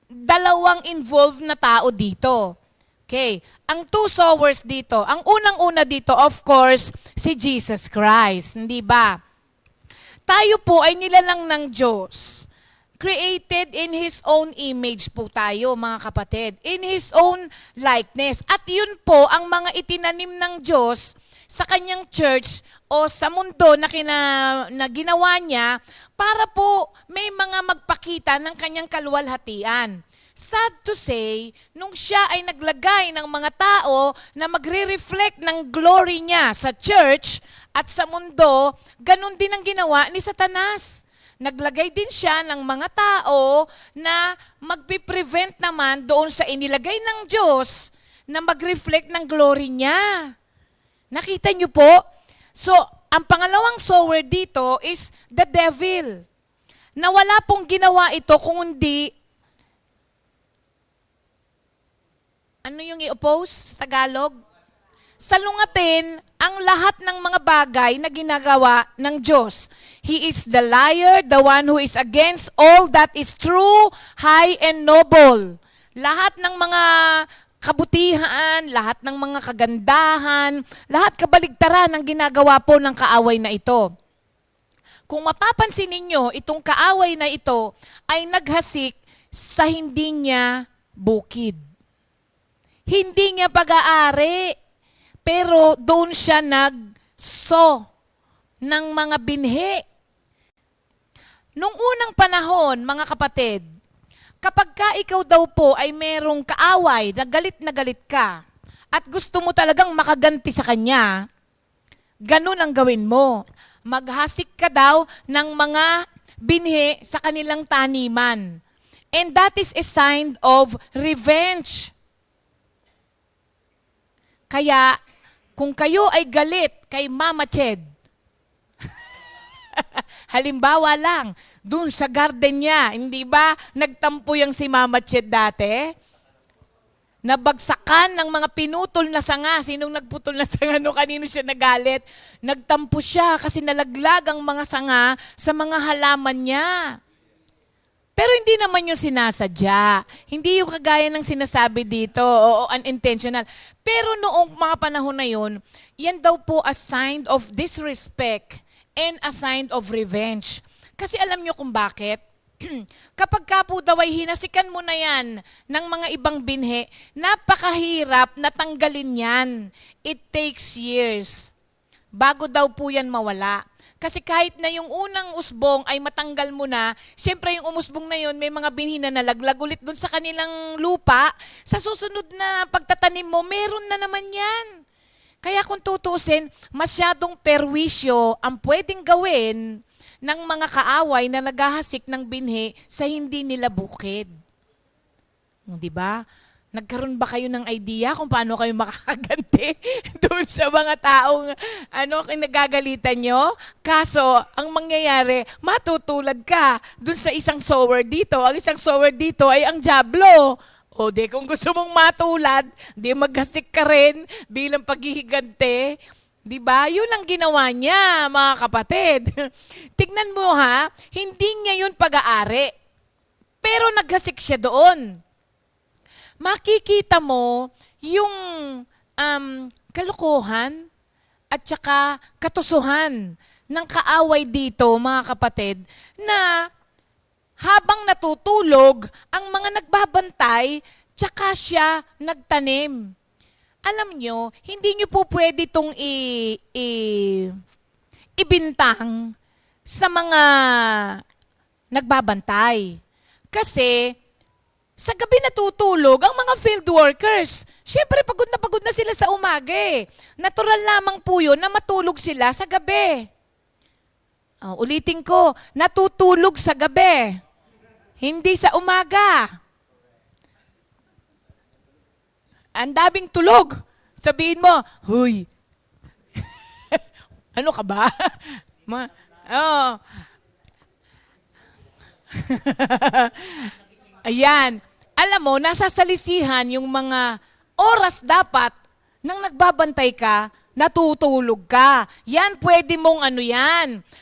Speaker 3: dalawang involved na tao dito. Okay. Ang two sowers dito, ang unang-una dito, of course, si Jesus Christ. Hindi ba? Tayo po ay nilalang ng Diyos. Created in His own image po tayo, mga kapatid. In His own likeness. At yun po ang mga itinanim ng Diyos sa kanyang church o sa mundo na ginawa niya para po may mga magpakita ng kanyang kaluwalhatian. Sad to say, nung siya ay naglagay ng mga tao na magre-reflect ng glory niya sa church at sa mundo, ganun din ang ginawa ni Satanas. Naglagay din siya ng mga tao na magpiprevent naman doon sa inilagay ng Diyos na mag-reflect ng glory niya. Nakita niyo po? So, ang pangalawang sower dito is the devil. Na wala pong ginawa ito kung hindi, ano yung i-oppose sa Tagalog? Salungatin ang lahat ng mga bagay na ginagawa ng Diyos. He is the liar, the one who is against all that is true, high, and noble. Lahat ng mga kabutihan, lahat ng mga kagandahan, lahat kabaligtaran ang ginagawa po ng kaaway na ito. Kung mapapansin ninyo, itong kaaway na ito ay naghasik sa hindi niya bukid. Hindi niya pag-aari, pero doon siya nag-so ng mga binhi. Nung unang panahon, mga kapatid, kapag ka ikaw daw po ay merong kaaway, na galit ka, at gusto mo talagang makaganti sa kanya, ganun ang gawin mo. Maghasik ka daw ng mga binhi sa kanilang taniman. And that is a sign of revenge. Kaya, kung kayo ay galit kay Mama Ched, halimbawa lang, dun sa garden niya, hindi ba nagtampo yung si Mama Ched dati? Nabagsakan ng mga pinutol na sanga. Sinong nagputol na sanga? No, kanino siya nagalit? Nagtampo siya kasi nalaglag ang mga sanga sa mga halaman niya. Pero hindi naman yung sinasadya. Hindi yung kagaya ng sinasabi dito, o unintentional. Pero noong mga panahon na yun, yan daw po a sign of disrespect and a sign of revenge. Kasi alam nyo kung bakit? Kapag ka po daw ay hinasikan mo na yan ng mga ibang binhi, napakahirap na tanggalin yan. It takes years. Bago daw po yan mawala. Kasi kahit na yung unang usbong ay matanggal mo na, syempre yung umusbong na yun, may mga binhi na nalaglag ulit dun sa kanilang lupa, sa susunod na pagtatanim mo, meron na naman yan. Kaya kung tutusin, masyadong perwisyo ang pwedeng gawin ng mga kaaway na naghahasik ng binhi sa hindi nila bukid. Di ba? Nagkaroon ba kayo ng idea kung paano kayo makakaganti doon sa mga taong nagagalitan nyo? Kaso, ang mangyayari, matutulad ka doon sa isang sower dito. Ang isang sower dito ay ang dyablo. O di, kung gusto mong matulad, di maghasik ka rin bilang paghihiganti. Di ba? Yun ang ginawa niya, mga kapatid. Tignan mo ha, hindi niya yun pag-aari. Pero naghasik siya doon. Makikita mo yung kalokohan at saka katusuhan ng kaaway dito, mga kapatid, na habang natutulog, ang mga nagbabantay, tsaka siya nagtanim. Alam nyo, hindi nyo po pwede itong ibintang sa mga nagbabantay. Kasi, sa gabi natutulog ang mga field workers. Siyempre, pagod na sila sa umaga eh. Natural lamang po yun na matulog sila sa gabi. Ulitin ko, natutulog sa gabi. Hindi sa umaga. Ang daming tulog. Sabihin mo, huy, ano ka ba? Ayan. alam mo, nasasalisihan yung mga oras dapat nang nagbabantay ka, natutulog ka. Yan, pwede mong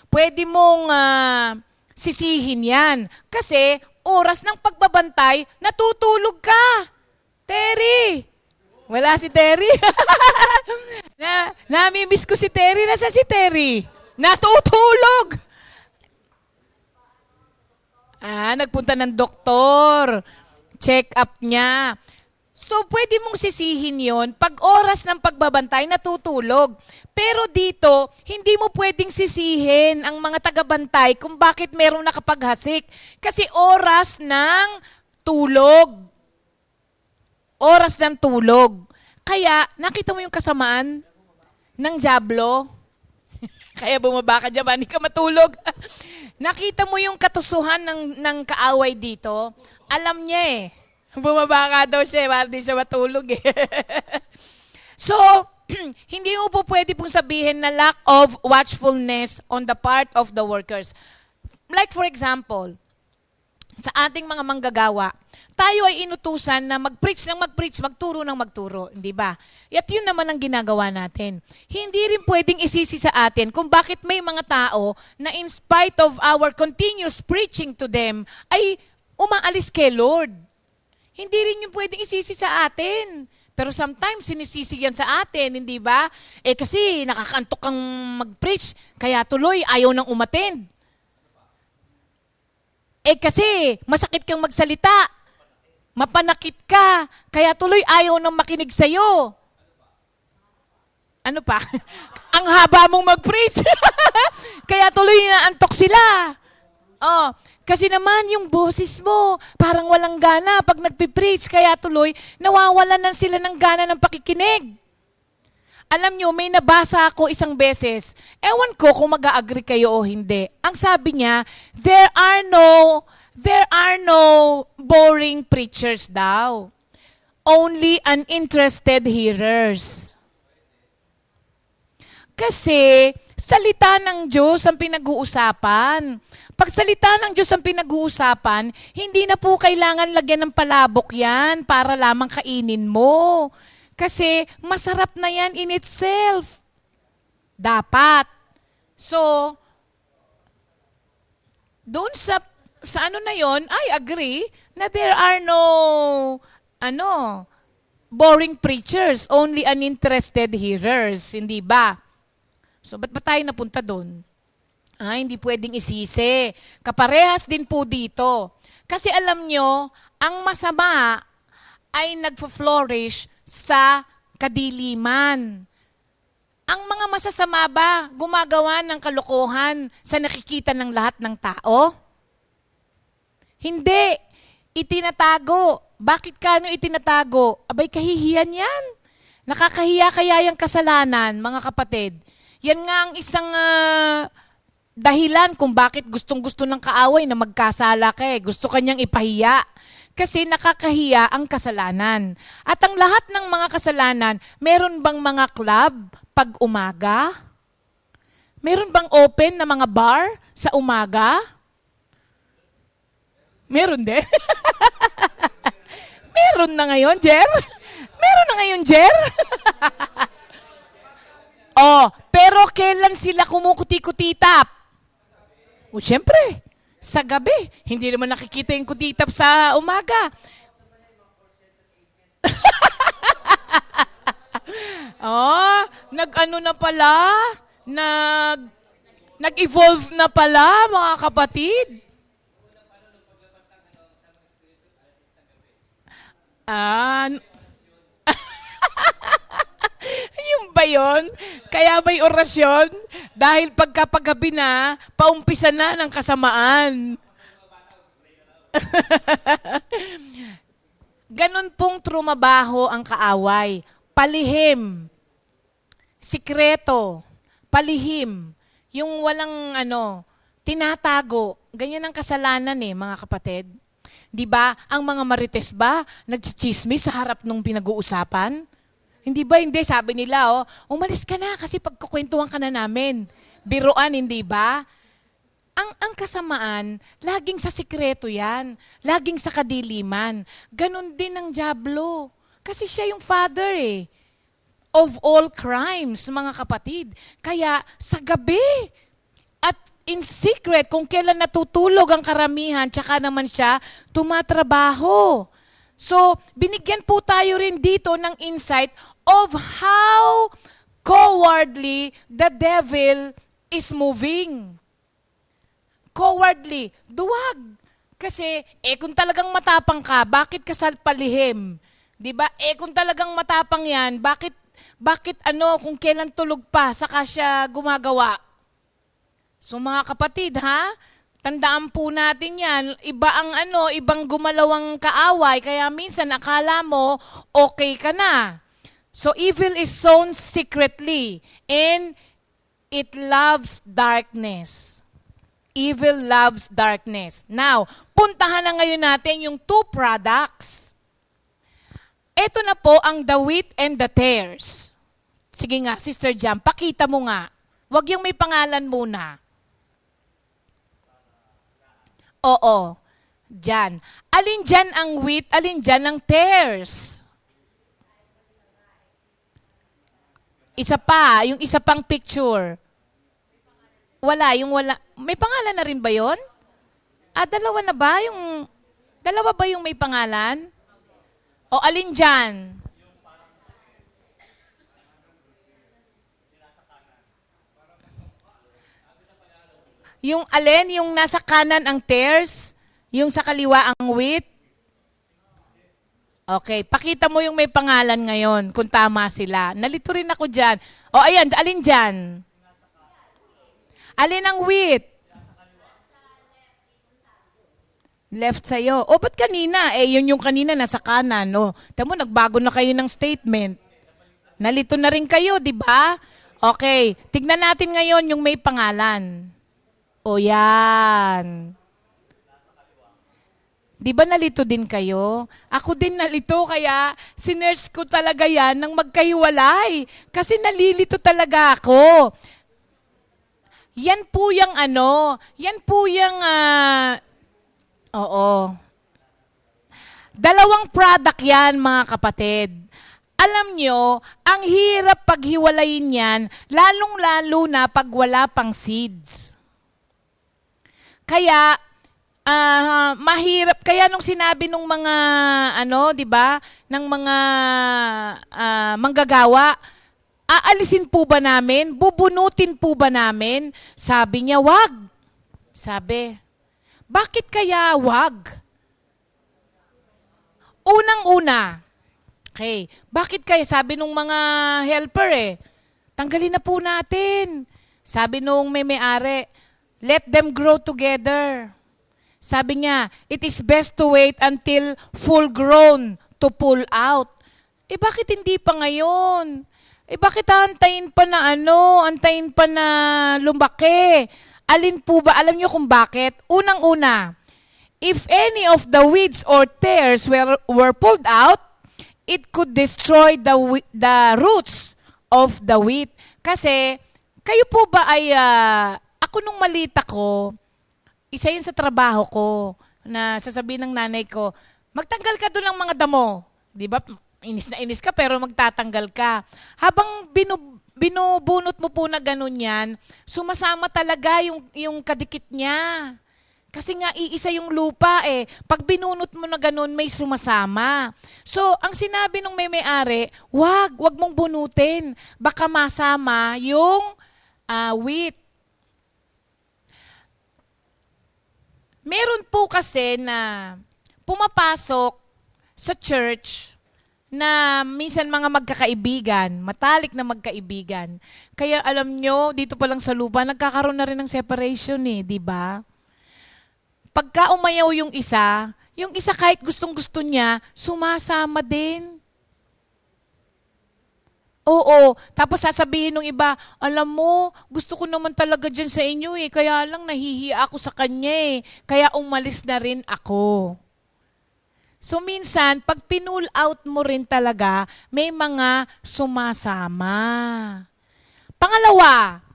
Speaker 3: pwede mong sisihin yan. Kasi oras ng pagbabantay, natutulog ka. Terry! Wala si Terry. Namimiss ko si Terry. Nasa si Terry? Natutulog! Nagpunta ng doktor. Check up niya. So, pwede mong sisihin yon pag oras ng pagbabantay, natutulog. Pero dito, hindi mo pwedeng sisihin ang mga tagabantay kung bakit merong nakapaghasik. Kasi oras ng tulog. Oras ng tulog. Kaya, nakita mo yung kasamaan ng dyablo? Kaya bumaba ka dyan, hindi ka matulog. Nakita mo yung katusuhan ng kaaway dito? Alam niya eh. Bumaba ka daw siya, hindi siya matulog eh. So, hindi mo po pwede pong sabihin na lack of watchfulness on the part of the workers. Like for example, sa ating mga manggagawa, tayo ay inutusan na mag-preach ng mag-preach, magturo ng magturo, hindi ba? At yun naman ang ginagawa natin. Hindi rin pwedeng isisi sa atin kung bakit may mga tao na in spite of our continuous preaching to them, ay umaalis kay Lord. Hindi rin yung pwedeng isisi sa atin. Pero sometimes, sinisisi yan sa atin, hindi ba? Kasi nakakantok kang mag-preach, kaya tuloy ayaw nang umattend. Kasi masakit kang magsalita, mapanakit ka, kaya tuloy ayaw nang makinig sa'yo. Ano pa? Ang haba mong mag-preach. Kaya tuloy inaantok sila. Kasi naman yung boses mo, parang walang gana pag nagpipreach, kaya tuloy nawawalan na sila ng gana ng pakikinig. Alam nyo, may nabasa ako isang beses. Ewan ko kung mag-a-agree kayo o hindi. Ang sabi niya, there are no boring preachers daw. Only uninterested hearers. Kasi salita ng Diyos ang pinag-uusapan. Pag salita ng Diyos ang pinag-uusapan, hindi na po kailangan lagyan ng palabok yan para lamang kainin mo. Kasi masarap na yan in itself. Dapat. So, doon sa ano na yon, I agree na there are no boring preachers, only uninterested hearers, hindi ba? So, ba't ba tayo napunta doon? Hindi pwedeng isisi. Kaparehas din po dito. Kasi alam nyo, ang masama ay nagfo-flourish sa kadiliman. Ang mga masasama ba gumagawa ng kalokohan sa nakikita ng lahat ng tao? Hindi. Itinatago. Bakit kano itinatago? Abay, kahihiyan yan. Nakakahiya kaya yung kasalanan, mga kapatid. Yan nga ang isang dahilan kung bakit gustong-gusto ng kaaway na magkasala ka eh. Gusto kanyang ipahiya. Kasi nakakahiya ang kasalanan. At ang lahat ng mga kasalanan, meron bang mga club pag umaga? Meron bang open na mga bar sa umaga? Meron din. Meron na ngayon, Jer? Meron na ngayon, Jer? Pero kailan sila kumukuti-kutitap? Siyempre, sa gabi. Hindi naman nakikita yung kutitap sa umaga. Nag-ano na pala? Nag-evolve na pala, mga kapatid. Yung ba yun? Kaya may orasyon? Dahil pagkapagabi na, paumpisa na ng kasamaan. Ganon pong trumabaho ang kaaway. Palihim. Sikreto. Palihim. Yung walang tinatago. Ganyan ang kasalanan mga kapatid. Di ba? Ang mga marites ba, nagchichismis sa harap nung pinag-uusapan? Hindi ba? Hindi. Sabi nila, umalis ka na kasi pagkukwentuhan ka na namin. Biruan, hindi ba? ang kasamaan, laging sa sikreto yan. Laging sa kadiliman. Ganon din ang dyablo. Kasi siya yung father of all crimes, mga kapatid. Kaya sa gabi at in secret, kung kailan natutulog ang karamihan, tsaka naman siya tumatrabaho. So, binigyan po tayo rin dito ng insight of how cowardly the devil is moving. Cowardly. Duwag. Kasi, kung talagang matapang ka, bakit ka sa palihim? Diba? Kung talagang matapang yan, bakit kung kailan tulog pa, saka siya gumagawa? So mga kapatid, tandaan po natin yan, ibang gumalawang kaaway, kaya minsan akala mo, okay ka na. So evil is sown secretly, and it loves darkness. Evil loves darkness. Now, puntahan na ngayon natin yung two products. Ito na po ang the wheat and the tares. Sige nga, Sister Jam, pakita mo nga. Huwag yung may pangalan muna. Oo. Diyan. Alin dyan ang wheat, alin dyan ang tares? Isa pa, yung isa pang picture. Wala. May pangalan na rin ba yon? Dalawa na ba? Dalawa ba yung may pangalan? O alin dyan? Yung alin, yung nasa kanan ang tares, yung sa kaliwa ang wheat. Okay, pakita mo yung may pangalan ngayon, kung tama sila. Nalito rin ako dyan. O ayan, alin dyan? Alin ang wheat? Left sa'yo. O, ba't kanina? Yun yung kanina nasa kanan. O, tamo, nagbago na kayo ng statement. Nalito na rin kayo, di ba? Okay, tignan natin ngayon yung may pangalan. O yan. Di ba nalito din kayo? Ako din nalito, kaya sinearch ko talaga yan ng magkahiwalay. Kasi nalilito talaga ako. Yan po yung dalawang product yan, mga kapatid. Alam nyo, ang hirap paghiwalayin yan, lalong-lalo na pag wala pang seeds. Kaya, mahirap. Kaya nung sinabi nung mga, di ba, ng mga manggagawa, aalisin po ba namin? Bubunutin po ba namin? Sabi niya, wag. Sabi, bakit kaya wag? Unang-una, okay, bakit kaya? Sabi nung mga helper tanggalin na po natin. Sabi nung may-ari, let them grow together. Sabi niya, it is best to wait until full grown to pull out. Bakit hindi pa ngayon? Bakit antayin pa na antayin pa na lumaki? Alin po ba? Alam niyo kung bakit? Unang-una, if any of the weeds or tares were pulled out, it could destroy the roots of the wheat. Kasi, kayo po ba ay, ako nung malita ko, isa yun sa trabaho ko, na sasabihin ng nanay ko, magtanggal ka doon ng mga damo. Di ba? Inis na inis ka, pero magtatanggal ka. Habang binubunot mo po na ganun yan, sumasama talaga yung kadikit niya. Kasi nga, iisa yung lupa Pag binunot mo na ganun, may sumasama. So, ang sinabi ng may-ari, wag mong bunutin. Baka masama yung wheat. Meron po kasi na pumapasok sa church na minsan mga magkakaibigan, matalik na magkaibigan. Kaya alam nyo, dito pa lang sa lupa, nagkakaroon na rin ng separation di ba? Pagka umayaw yung isa kahit gustong-gusto niya, sumasama din. Oo, tapos sasabihin ng iba, alam mo, gusto ko naman talaga dyan sa inyo kaya lang nahihiya ako sa kanya kaya umalis na rin ako. So minsan, pag pinull out mo rin talaga, may mga sumasama. Pangalawa,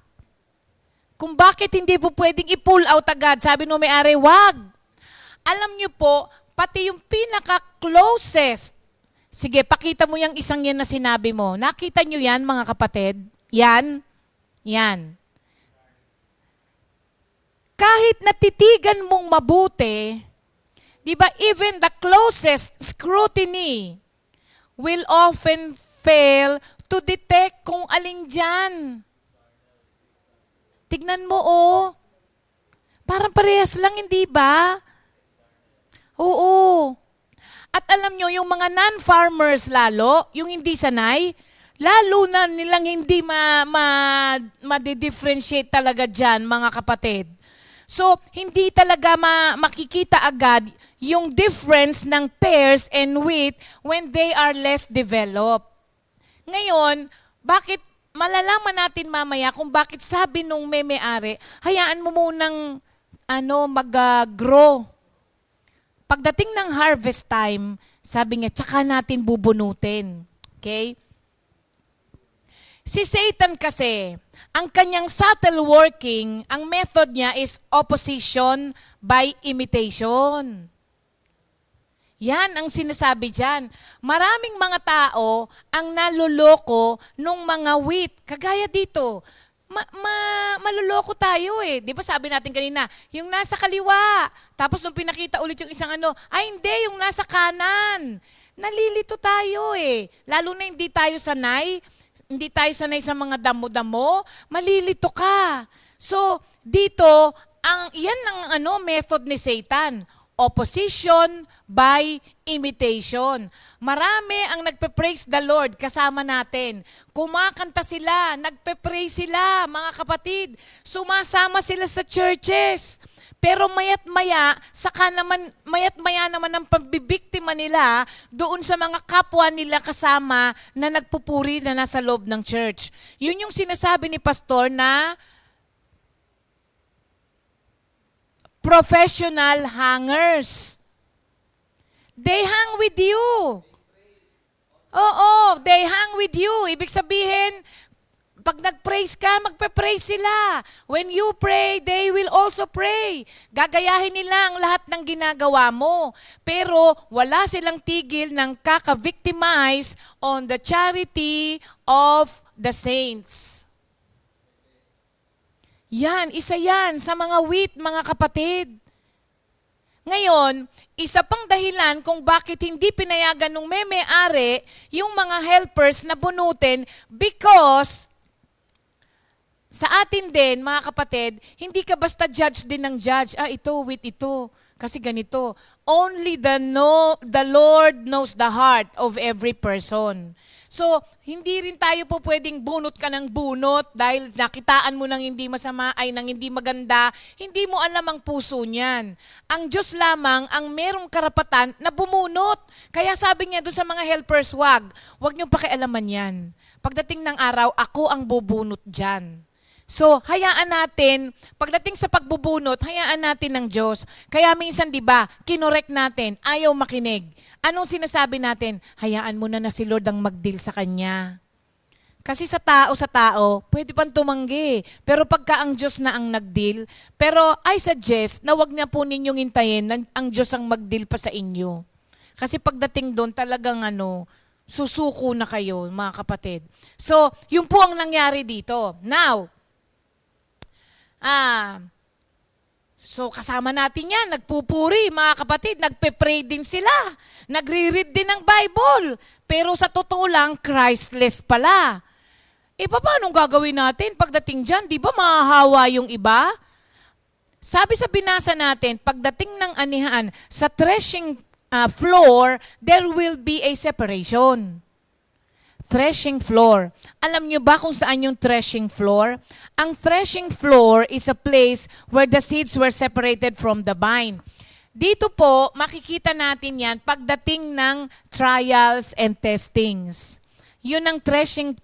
Speaker 3: Kung bakit hindi po pwedeng i-pull out agad. Sabi no may-ari, wag. Alam niyo po, pati yung pinaka-closest. Sige, pakita mo yung isang yan na sinabi mo. Nakita niyo yan, mga kapatid? Yan. Yan. Kahit natitigan mong mabuti, di ba, even the closest scrutiny will often fail to detect kung alin dyan. Tignan mo, oh. Parang parehas lang, hindi ba? Oo. At alam nyo, yung mga non-farmers lalo, yung hindi sanay, lalo na nilang hindi ma-differentiate talaga dyan, mga kapatid. So, hindi talaga makikita agad yung difference ng tares and wheat when they are less developed. Ngayon, bakit malalaman natin mamaya kung bakit sabi nung may-ari, hayaan mo munang mag-grow. Pagdating ng harvest time, sabi niya, tsaka natin bubunutin. Okay? Si Satan kasi, ang kanyang subtle working, ang method niya is opposition by imitation. Yan ang sinasabi dyan. Maraming mga tao ang naluloko nung mga wheat. Kagaya dito, maluloko tayo eh. Di ba sabi natin kanina, yung nasa kaliwa. Tapos nung pinakita ulit yung isang hindi, yung nasa kanan. Nalilito tayo eh. Lalo na hindi tayo sanay sa mga damo-damo, malilito ka. So, dito, yan ang method ni Satan. Opposition by imitation. Marami ang nagpe-praise the Lord kasama natin. Kumakanta sila, nagpe-praise sila, mga kapatid. Sumasama sila sa churches. Pero mayat-maya naman ang pambibiktima nila doon sa mga kapwa nila kasama na nagpupuri na nasa loob ng church. Yun yung sinasabi ni Pastor na professional hangers. They hang with you. Oo, they hang with you. Ibig sabihin, pag nag-praise ka, magpe-praise sila. When you pray, they will also pray. Gagayahin nila ang lahat ng ginagawa mo. Pero wala silang tigil ng kaka-victimize on the charity of the saints. Yan, isa yan sa mga wheat, mga kapatid. Ngayon, isa pang dahilan kung bakit hindi pinayagan ng may-ari yung mga helpers na bunutin because sa atin din, mga kapatid, hindi ka basta judge din ng judge. Ito, with ito. Kasi ganito. Only the Lord knows the heart of every person. So, hindi rin tayo po pwedeng bunot ka ng bunot dahil nakitaan mo ng hindi masama ay ng hindi maganda. Hindi mo alam ang puso niyan. Ang Diyos lamang ang merong karapatan na bumunot. Kaya sabi niya doon sa mga helpers, wag niyo pakialaman yan. Pagdating ng araw, ako ang bubunot dyan. So, hayaan natin, pagdating sa pagbubunot, hayaan natin ng Diyos. Kaya minsan, di ba, kinorek natin, ayaw makinig. Anong sinasabi natin? Hayaan mo na si Lord ang mag-deal sa kanya. Kasi sa tao, pwede pang tumanggi. Pero pagka ang Diyos na ang nag-deal, pero I suggest na wag na po ninyong hintayin na ang Diyos ang mag-deal pa sa inyo. Kasi pagdating doon, talagang susuko na kayo, mga kapatid. So, yun po ang nangyari dito. Now, so kasama natin yan, nagpupuri, mga kapatid, nagpe-pray din sila, nagre-read din ng Bible, pero sa totoo lang, Christless pala. Paano gagawin natin pagdating dyan? Di ba mahahawa yung iba? Sabi sa binasa natin, pagdating ng anihan, sa threshing floor, there will be a separation. Threshing floor. Alam niyo ba kung saan yung threshing floor? Ang threshing floor is a place where the seeds were separated from the vine. Dito po, makikita natin yan pagdating ng trials and testings. Yun ang threshing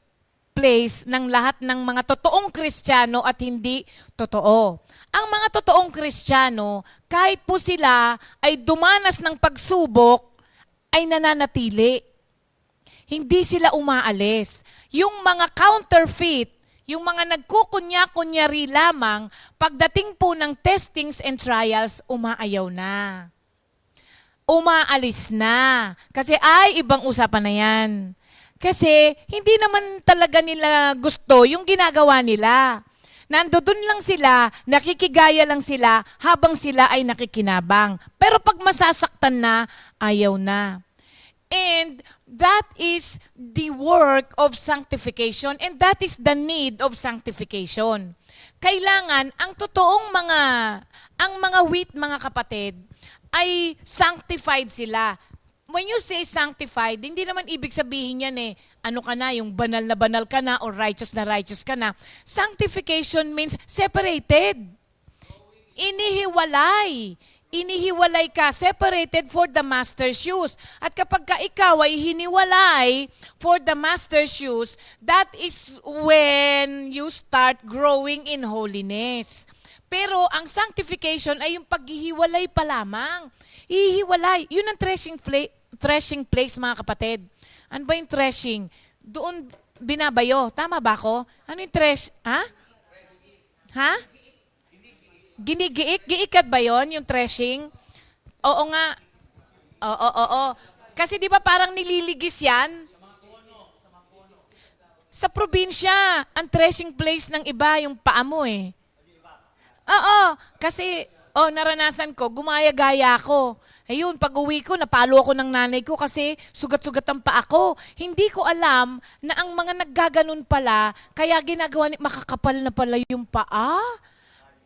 Speaker 3: place ng lahat ng mga totoong Kristiyano at hindi totoo. Ang mga totoong Kristiyano, kahit po sila ay dumanas ng pagsubok, ay nananatili. Hindi sila umaalis. Yung mga counterfeit, Yung mga nagkukunya-kunyari lamang, pagdating po ng testings and trials, umaayaw na. Umaalis na. Kasi ibang usapan na yan. Kasi hindi naman talaga nila gusto yung ginagawa nila. Nandoon lang sila, nakikigaya lang sila habang sila ay nakikinabang. Pero pag masasaktan na, ayaw na. And that is the work of sanctification and that is the need of sanctification. Kailangan ang mga wheat, mga kapatid, ay sanctified sila. When you say sanctified, hindi naman ibig sabihin yan ano ka na, yung banal ka na or righteous ka na. Sanctification means separated. Inihiwalay ka, separated for the master's use. At kapag ikaw ay hiniwalay for the master's use, that is when you start growing in holiness. Pero ang sanctification ay yung paghihiwalay pa lamang. Hihiwalay. Yun ang threshing place, mga kapatid. Ano ba yung threshing? Doon binabayo. Tama ba ako? Ano yung Ha? Ginigiik? Giikat ba yon yung threshing? Oo nga. Oo. Kasi di ba parang nililigis yan? Sa probinsya, ang threshing place ng iba, yung paa mo Oo, kasi naranasan ko, gumaya-gaya ako. Ayun, pag uwi ko, napalo ako ng nanay ko kasi sugat-sugat ang paa ko. Hindi ko alam na ang mga naggaganon pala, kaya ginagawa makakapal na pala yung paa.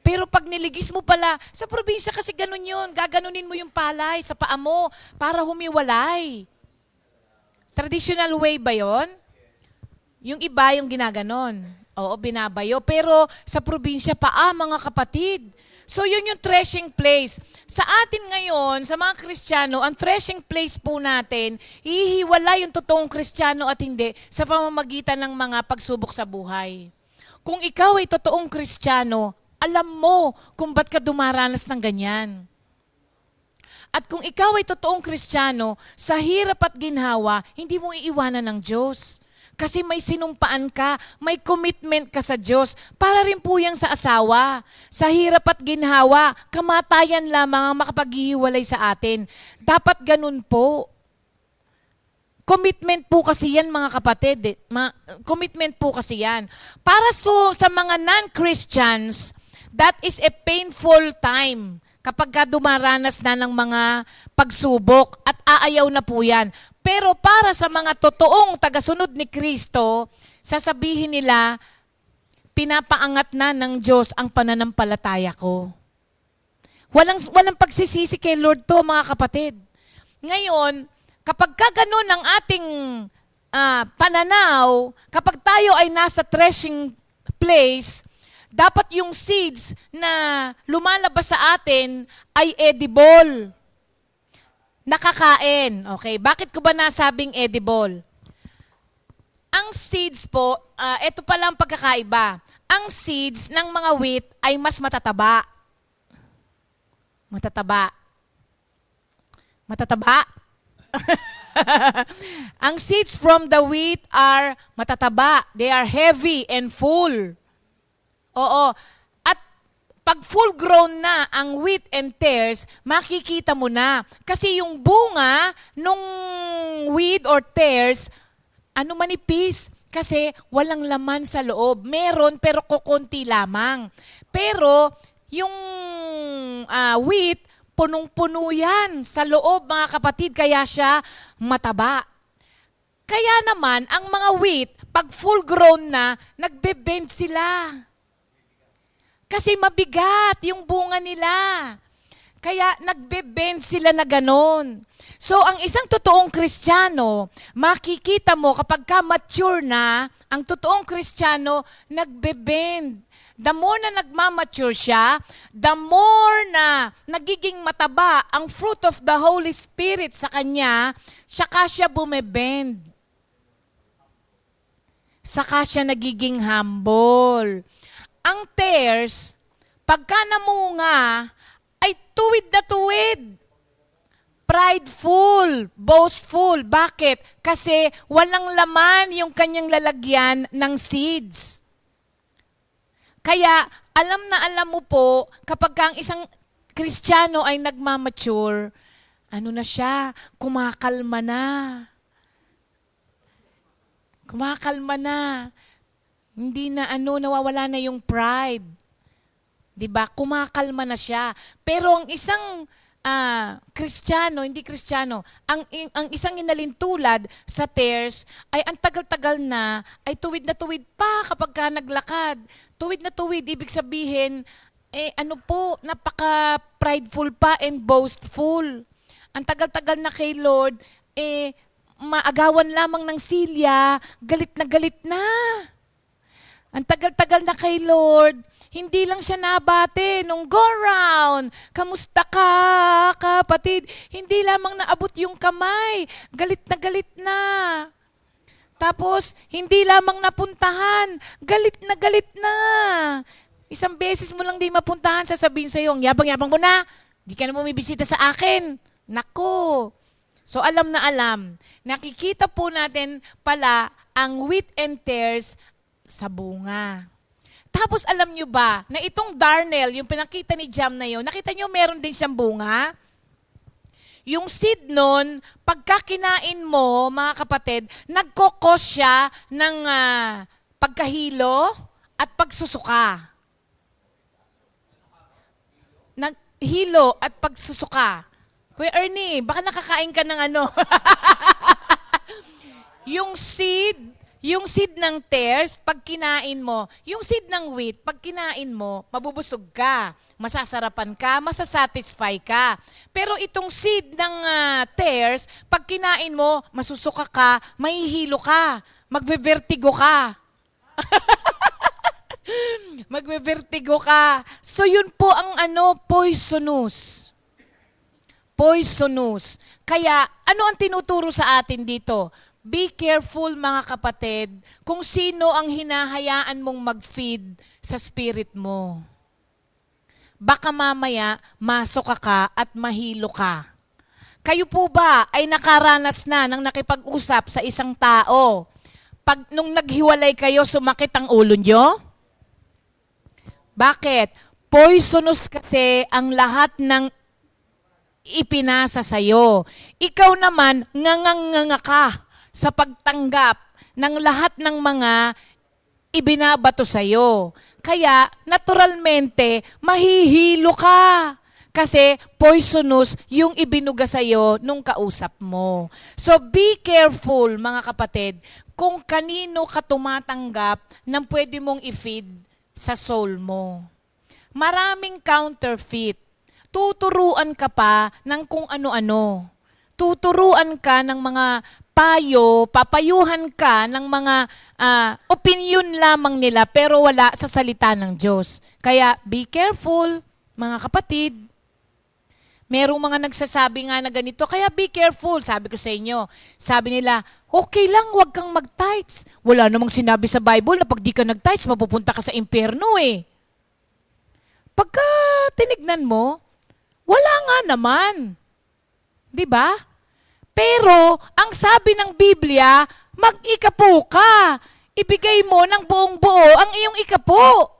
Speaker 3: Pero pag niligis mo pala, sa probinsya kasi ganun yun, gaganunin mo yung palay sa paa mo para humiwalay. Traditional way ba yon? Yung iba yung ginaganon. Oo, binabayo. Pero sa probinsya mga kapatid. So yun yung threshing place. Sa atin ngayon, sa mga Kristiyano, ang threshing place po natin, hihiwalay yung totoong Kristiyano at hindi sa pamamagitan ng mga pagsubok sa buhay. Kung ikaw ay totoong Kristiyano, alam mo kung ba't ka dumaranas ng ganyan. At kung ikaw ay totoong Kristiyano, sa hirap at ginhawa, hindi mo iiwanan ng Diyos. Kasi may sinumpaan ka, may commitment ka sa Diyos. Para rin po yan sa asawa. Sa hirap at ginhawa, kamatayan lamang ang makapaghihiwalay sa atin. Dapat ganun po. Commitment po kasi yan, mga kapatid. Commitment po kasi yan. Para sa mga non-Christians, that is a painful time kapag dumaranas na ng mga pagsubok at aayaw na po yan. Pero para sa mga totoong tagasunod ni Kristo, sasabihin nila, pinapaangat na ng Diyos ang pananampalataya ko. Walang pagsisisi kay Lord to, mga kapatid. Ngayon, kapag ganun ang ating pananaw, kapag tayo ay nasa threshing place, dapat yung seeds na lumalabas sa atin ay edible. Nakakain. Okay, bakit ko ba nasabing edible? Ang seeds po, ito pala ang pagkakaiba. Ang seeds ng mga wheat ay mas matataba. Matataba? Ang seeds from the wheat are matataba. They are heavy and full. Oo. At pag full grown na ang wheat and tares, makikita mo na. Kasi yung bunga nung wheat or tares, manipis. Kasi walang laman sa loob. Meron pero kukunti lamang. Pero yung wheat, punong-puno yan sa loob, mga kapatid. Kaya siya mataba. Kaya naman, ang mga wheat, pag full grown na, nagbe-bend sila. Kasi mabigat yung bunga nila. Kaya nagbe-bend sila na ganon. So, ang isang totoong Kristiyano, makikita mo kapag mature na, ang totoong Kristiyano, nagbe-bend. The more na nagmamature siya, the more na nagiging mataba ang fruit of the Holy Spirit sa kanya, saka siya bumebend. Saka siya nagiging humble. Ang tares, pagka namunga, ay tuwid na tuwid. Prideful, boastful. Bakit? Kasi walang laman yung kanyang lalagyan ng seeds. Kaya, alam na alam mo po, kapag ka ang isang Kristiyano ay nagmamature, ano na siya, kumakalma na. Kumakalma na. Hindi na nawawala na yung pride. 'Di ba? Kumakalma na siya. Pero ang isang Kristiyano, hindi Kristiyano, ang isang inalintulad sa tares ay ang tagal-tagal na, ay tuwid na tuwid pa kapag ka naglakad. Tuwid na tuwid, ibig sabihin, napaka-prideful pa and boastful. Ang tagal-tagal na kay Lord, maagawan lamang ng silya, galit na. Ang tagal-tagal na kay Lord, hindi lang siya nabate nung go round. Kamusta ka, kapatid? Hindi lamang naabot yung kamay, galit na. Tapos, hindi lamang napuntahan, galit na. Isang beses mo lang di mapuntahan, sasabihin sa'yo, ang yabang-yabang mo na, di ka na bumibisita sa akin. Nako. So alam na alam, nakikita po natin pala ang wheat and tares sa bunga. Tapos alam nyo ba, na itong darnel, yung pinakita ni Jam na yun, nakita nyo meron din siyang bunga? Yung seed nun, pagka kinain mo, mga kapatid, nagkokos siya ng pagkahilo at pagsusuka. Naghilo at pagsusuka. Kuya Ernie, baka nakakain ka ng yung seed ng tares, pag kinain mo, yung seed ng wheat, pag kinain mo, mabubusog ka, masasarapan ka, masasatisfy ka. Pero itong seed ng tares, pag kinain mo, masusuka ka, mahihilo ka, magbe-vertigo ka. Magbe-vertigo ka. So yun po ang poisonous. Poisonous. Kaya, ano ang tinuturo sa atin dito? Be careful mga kapatid kung sino ang hinahayaan mong mag-feed sa spirit mo. Baka mamaya, masok ka at mahilo ka. Kayo po ba ay nakaranas na ng nakipag-usap sa isang tao? Nung naghiwalay kayo, sumakit ang ulo nyo? Bakit? Poisonous kasi ang lahat ng ipinasa sa'yo. Ikaw naman, nganganga ka sa pagtanggap ng lahat ng mga ibinabato sa'yo. Kaya, naturalmente, mahihilo ka. Kasi, poisonous yung ibinuga sa'yo nung kausap mo. So, be careful, mga kapatid, kung kanino ka tumatanggap ng pwede mong i-feed sa soul mo. Maraming counterfeit. Tuturuan ka pa ng kung ano-ano. Tuturuan ka ng mga payo, papayuhan ka ng mga opinion lamang nila pero wala sa salita ng Diyos. Kaya be careful, mga kapatid. Merong mga nagsasabi nga na ganito, kaya be careful, sabi ko sa inyo. Sabi nila, okay lang, wag kang mag-tights. Wala namang sinabi sa Bible na pag di ka nag-tights, mapupunta ka sa impyerno eh. Pagka tinignan mo, wala nga naman. 'Di ba? Pero, ang sabi ng Biblia, mag-ikapo ka. Ibigay mo ng buong buo ang iyong ikapo.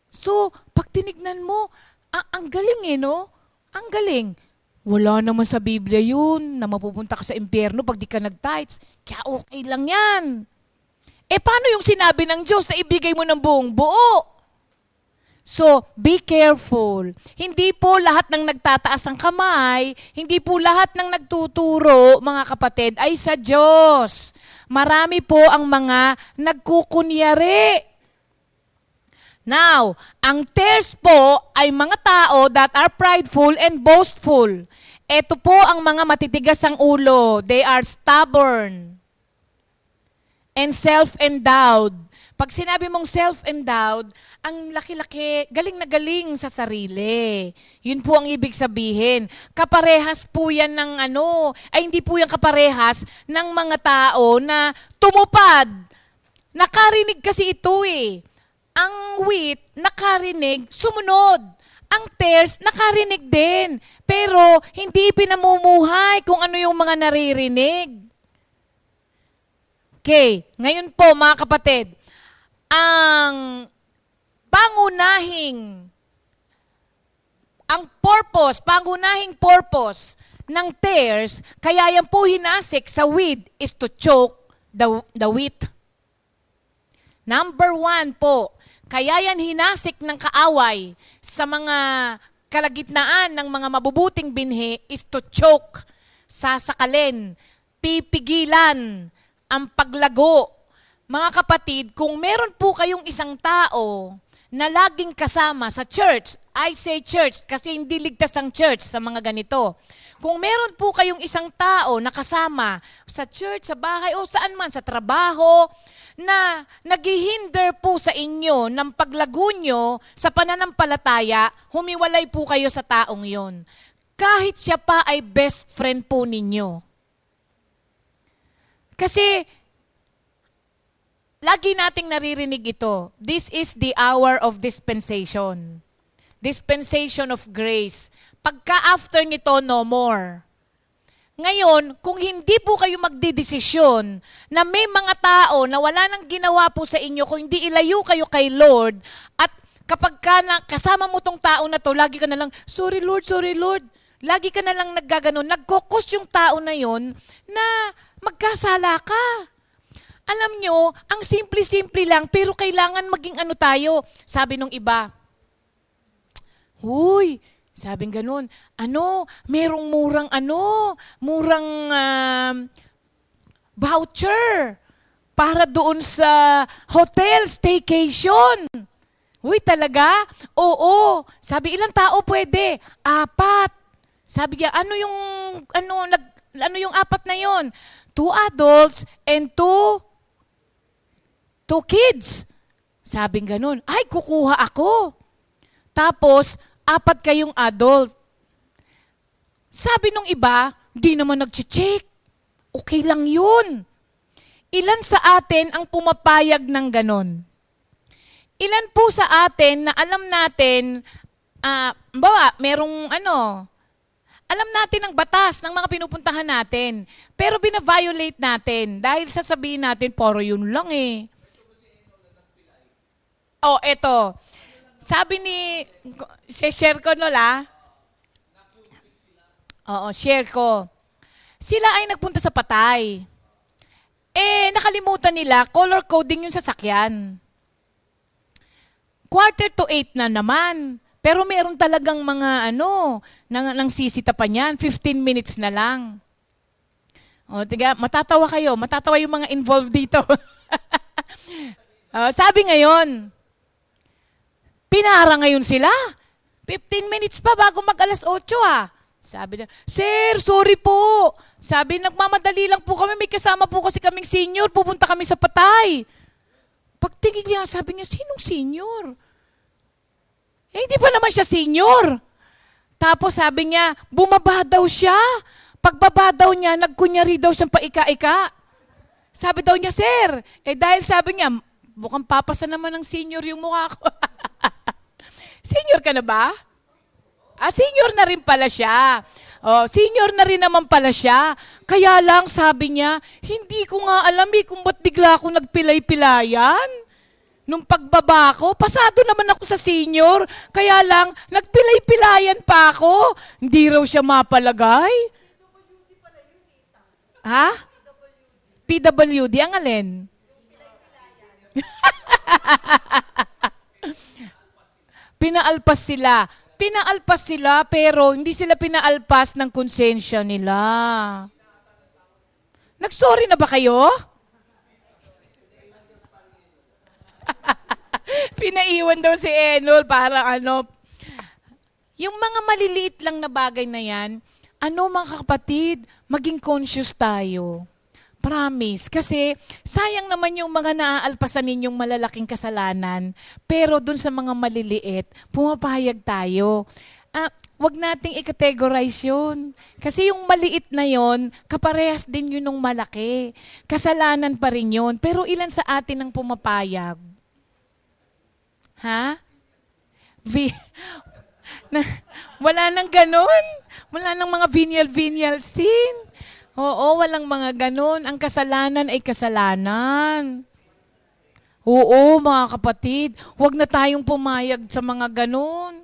Speaker 3: So, pag tinignan mo, ang galing no? Ang galing. Wala naman sa Biblia yun, na mapupunta ka sa impyerno pag di ka nag-tights. Kaya okay lang yan. Paano yung sinabi ng Diyos na ibigay mo ng buong buo? So, be careful. Hindi po lahat ng nagtataas ang kamay, hindi po lahat ng nagtuturo, mga kapatid, ay sa Diyos. Marami po ang mga nagkukunyari. Now, ang tares po ay mga tao that are prideful and boastful. Ito po ang mga matitigas ang ulo. They are stubborn and self-endowed. Pag sinabi mong self-endowed, ang laki-laki, galing na galing sa sarili. Yun po ang ibig sabihin. Kaparehas po yan ng hindi po yan kaparehas ng mga tao na tumupad. Nakarinig kasi ito eh. Ang wheat, nakarinig, sumunod. Ang tares, nakarinig din. Pero hindi pinamumuhay kung ano yung mga naririnig. Okay, ngayon po mga kapatid, ang pangunahing purpose ng tares, kaya yan po hinasik sa wheat is to choke the wheat. Number 1 po, kaya yan hinasik ng kaaway sa mga kalagitnaan ng mga mabubuting binhi is to choke, sasakalin, pipigilan ang paglago. Mga kapatid, kung meron po kayong isang tao na laging kasama sa church, I say church kasi hindi ligtas ang church sa mga ganito. Kung meron po kayong isang tao na kasama sa church, sa bahay o saan man, sa trabaho, na naghihinder po sa inyo ng paglago nyo sa pananampalataya, humiwalay po kayo sa taong yon. Kahit siya pa ay best friend po ninyo. Kasi, lagi nating naririnig ito. This is the hour of dispensation. Dispensation of grace. Pagka after nito, no more. Ngayon, kung hindi po kayo magdidesisyon na may mga tao na wala nang ginawa po sa inyo, kung hindi ilayo kayo kay Lord, at kapag kasama mo tong tao na to, lagi ka na lang, sorry Lord, lagi ka na lang naggaganon, nagkukos yung tao na yon na magkasala ka. Alam nyo, ang simple-simple lang, pero kailangan maging ano tayo. Sabi nung iba, huy, sabing ganun, merong murang voucher para doon sa hotel staycation. Uy, talaga? Oo. Sabi, ilang tao pwede? 4. Sabi niya, ano yung 4 na yon? 2 adults and 2 kids. Sabing ganun, ay, kukuha ako. Tapos, 4 kayong adult. Sabi nung iba, di naman nag-check. Okay lang yun. Ilan sa atin ang pumapayag ng ganon? Ilan po sa atin na alam natin, merong alam natin ang batas ng mga pinupuntahan natin, pero bina-violate natin dahil sasabihin natin, poro yun lang eh. Oh, eto. Sabi share ko Oo, share ko. Sila ay nagpunta sa Patay. Nakalimutan nila, color coding yung sasakyan. 7:45 na naman. Pero meron talagang mga nang sisita pa niyan, 15 minutes na lang. O, tiga, matatawa kayo, matatawa yung mga involved dito. Sabi ngayon, pinara ngayon sila. 15 minutes pa bago mag-8 Sabi na, Sir, sorry po. Sabi, nagmamadali lang po kami. May kasama po kasi kaming senior. Pupunta kami sa Patay. Pagtingin niya, sabi niya, sinong senior? Hindi pa naman siya senior. Tapos sabi niya, bumaba daw siya. Pagbaba daw niya, nagkunyari daw siyang paika-ika. Sabi daw niya, Sir, dahil sabi niya, mukhang papasa naman ng senior yung mukha ko. Senior ka na ba? Senior na rin pala siya. Senior na rin naman pala siya. Kaya lang, sabi niya, hindi ko nga alam kung ba't bigla ako nagpilay-pilayan. Nung pagbaba ko, pasado naman ako sa senior. Kaya lang, nagpilay-pilayan pa ako. Hindi raw siya mapalagay. Ha? PWD, ang alin? Pinaalpas sila, pero hindi sila pinaalpas ng konsensya nila. Nagsorry na ba kayo? Pinaiwan daw si Enol para yung mga maliliit lang na bagay na yan, mga kapatid, maging conscious tayo. Promise. Kasi sayang naman yung mga naaalpasan ninyong malalaking kasalanan, pero dun sa mga maliliit, pumapahayag tayo. Wag nating i-categorize yun. Kasi yung maliit na yon, kaparehas din yun ng malaki. Kasalanan pa rin yun. Pero ilan sa atin ang pumapayag? Ha? Wala nang ganon. Wala nang mga venial sin. Oo, walang mga ganon. Ang kasalanan ay kasalanan. Oo, mga kapatid, huwag na tayong pumayag sa mga ganun.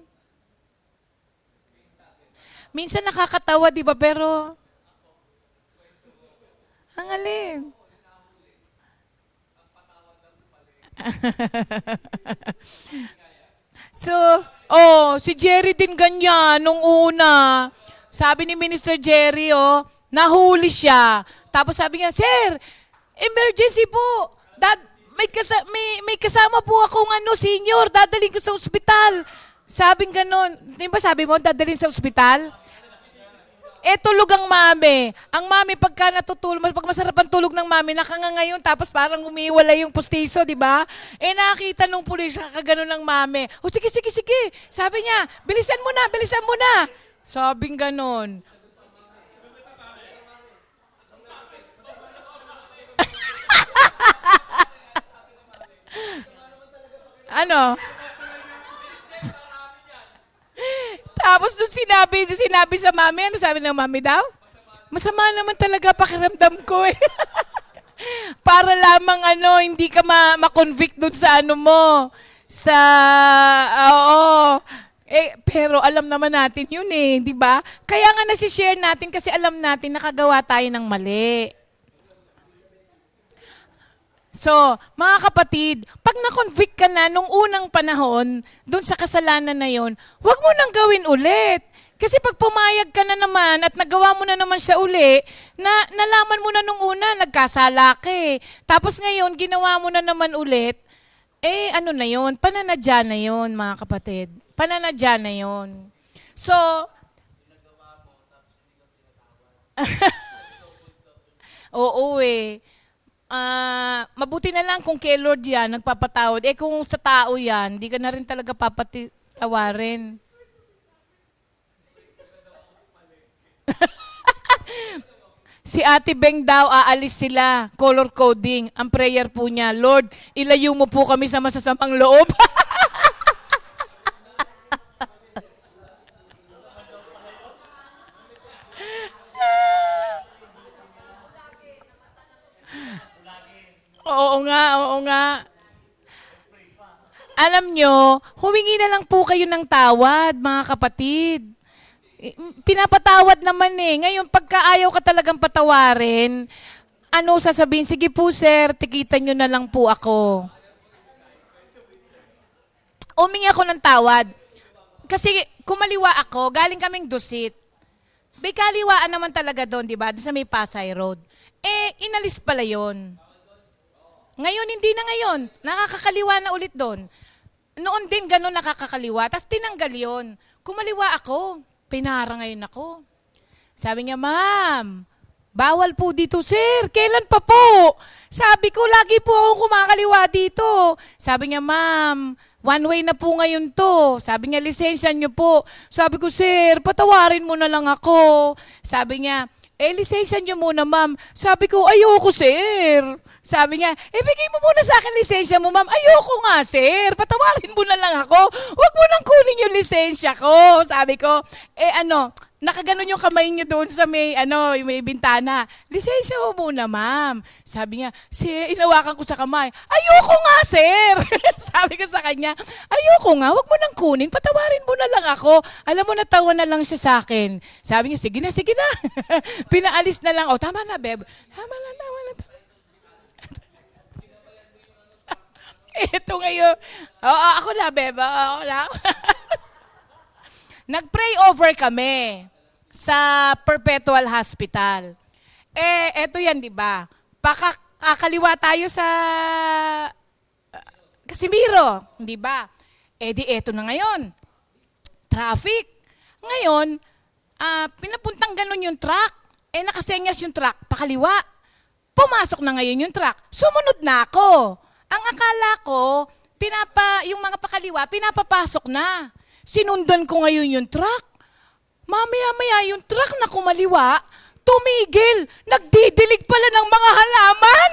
Speaker 3: Minsan nakakatawa, di ba? Pero, ang alin? So, si Jerry din ganyan nung una. Sabi ni Minister Jerry, nahuli siya. Tapos sabi niya, Sir, emergency po. May kasama po akong senior, dadalhin ko sa ospital. Sabing ganon. Di ba sabi mo, dadalhin sa ospital? Tulog ang mami. Ang mami, pagka natutulog, pag masarap ang tulog ng mami, ngayon, tapos parang umiiwala yung pustiso, di ba? Nakita nung pulis, nakaganon ng mami. Sige. Sabi niya, bilisan mo na. Sabing ganon. Ano? Tapos nung sinabi sa mami, ano sabi ng mami daw? Masama naman talaga pakiramdam ko eh. Para lamang hindi ka ma-convict dun sa mo. Pero alam naman natin yun di ba? Kaya nga nasi-share natin kasi alam natin nakagawa tayo ng mali. So, mga kapatid, pag na-convict ka na nung unang panahon, dun sa kasalanan na yon, huwag mo nang gawin ulit. Kasi pag pumayag ka na naman at nagawa mo na naman siya uli, nalaman mo na nung una, nagkasala ka Tapos ngayon, ginawa mo na naman ulit, ano na yon? Pananadya na yon, mga kapatid. Pananadya na yon. So, oo mabuti na lang kung kay Lord yan, nagpapatawad. Kung sa tao yan, di ka na rin talaga papatawarin. Si Ate Beng daw, aalis sila. Color coding. Ang prayer po niya, Lord, ilayo mo po kami sa masasamang loob. Oo nga. Alam nyo, humingi na lang po kayo ng tawad, mga kapatid. Pinapatawad naman Ngayon, pagka ayaw ka talagang patawarin, sasabihin, sige po sir, tikitan nyo na lang po ako. Humingi ako ng tawad. Kasi kumaliwa ako, galing kaming Dusit. May kaliwaan naman talaga doon, di ba? Doon sa may Pasay Road. Inalis pala yon. Ngayon, hindi na ngayon. Nakakakaliwa na ulit doon. Noon din ganun nakakakaliwa. Tapos tinanggal yon. Kumaliwa ako. Pinara ngayon ako. Sabi niya, Ma'am, bawal po dito, sir. Kailan pa po? Sabi ko, lagi po akong kumakaliwa dito. Sabi niya, Ma'am, one way na po ngayon to. Sabi niya, lisensya niyo po. Sabi ko, sir, patawarin mo na lang ako. Sabi niya, lisensya niyo muna, ma'am. Sabi ko, ayoko, sir. Sabi niya, bigay mo muna sa akin lisensya mo, ma'am. Ayoko nga, sir. Patawarin mo na lang ako. Huwag mo nang kunin yung lisensya ko. Sabi ko, nakaganon yung kamay niya doon sa may bintana. Lisensya mo muna, ma'am. Sabi niya, inawakan ko sa kamay. Ayoko nga, sir. Sabi ko sa kanya, ayoko nga, wag mo nang kunin. Patawarin mo na lang ako. Alam mo, natawa na lang siya sa akin. Sabi niya, sige na. Pinaalis na lang. Tama na, beb. Tama na. Ito ngayon. Ako na, beb. Ako na. Nag-pray over kami sa Perpetual Hospital. Eto yan, di ba? Kakaliwa tayo sa Casimiro, di ba? Eto na ngayon. Traffic. Ngayon, pinapuntang ganun yung truck. Nakasenyas yung truck, pakaliwa. Pumasok na ngayon yung truck. Sumunod na ako. Ang akala ko, yung mga pakaliwa, pinapapasok na. Sinundan ko ngayon yung truck. Mamaya-maya yung truck na kumaliwa, tumigil. Nagdidilig pala ng mga halaman.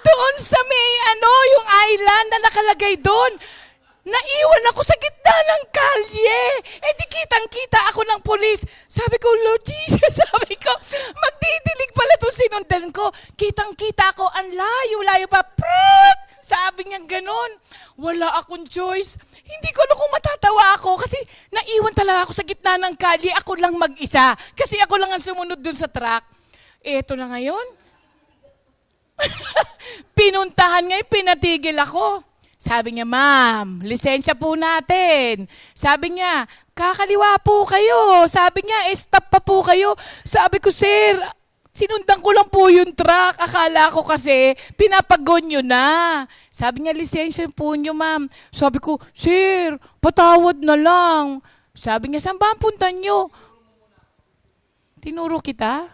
Speaker 3: Doon sa may, yung island na nakalagay doon. Naiwan ako sa gitna ng kalye. Eh di kitang-kita ako ng pulis. Sabi ko, Lord Jesus, sabi ko, magdidilig pala itong sinundan ko. Kitang-kita ako, ang layo-layo pa. Prrrt! Sabi niya ganon. Wala akong choice. Hindi ko alam kung matatawa ako kasi naiwan talaga ako sa gitna ng kalye. Ako lang mag-isa. Kasi ako lang ang sumunod dun sa truck. Eto na ngayon. Pinuntahan ngayon, pinatigil ako. Sabi niya, ma'am, lisensya po natin. Sabi niya, kakaliwa po kayo. Sabi niya, stop pa po kayo. Sabi ko, sir, sinundan ko lang po yung truck. Akala ko kasi, pinapagon nyo na. Sabi niya, lisensya po nyo, ma'am. Sabi ko, sir, patawad na lang. Sabi niya, saan ba ang punta nyo? Tinuro kita?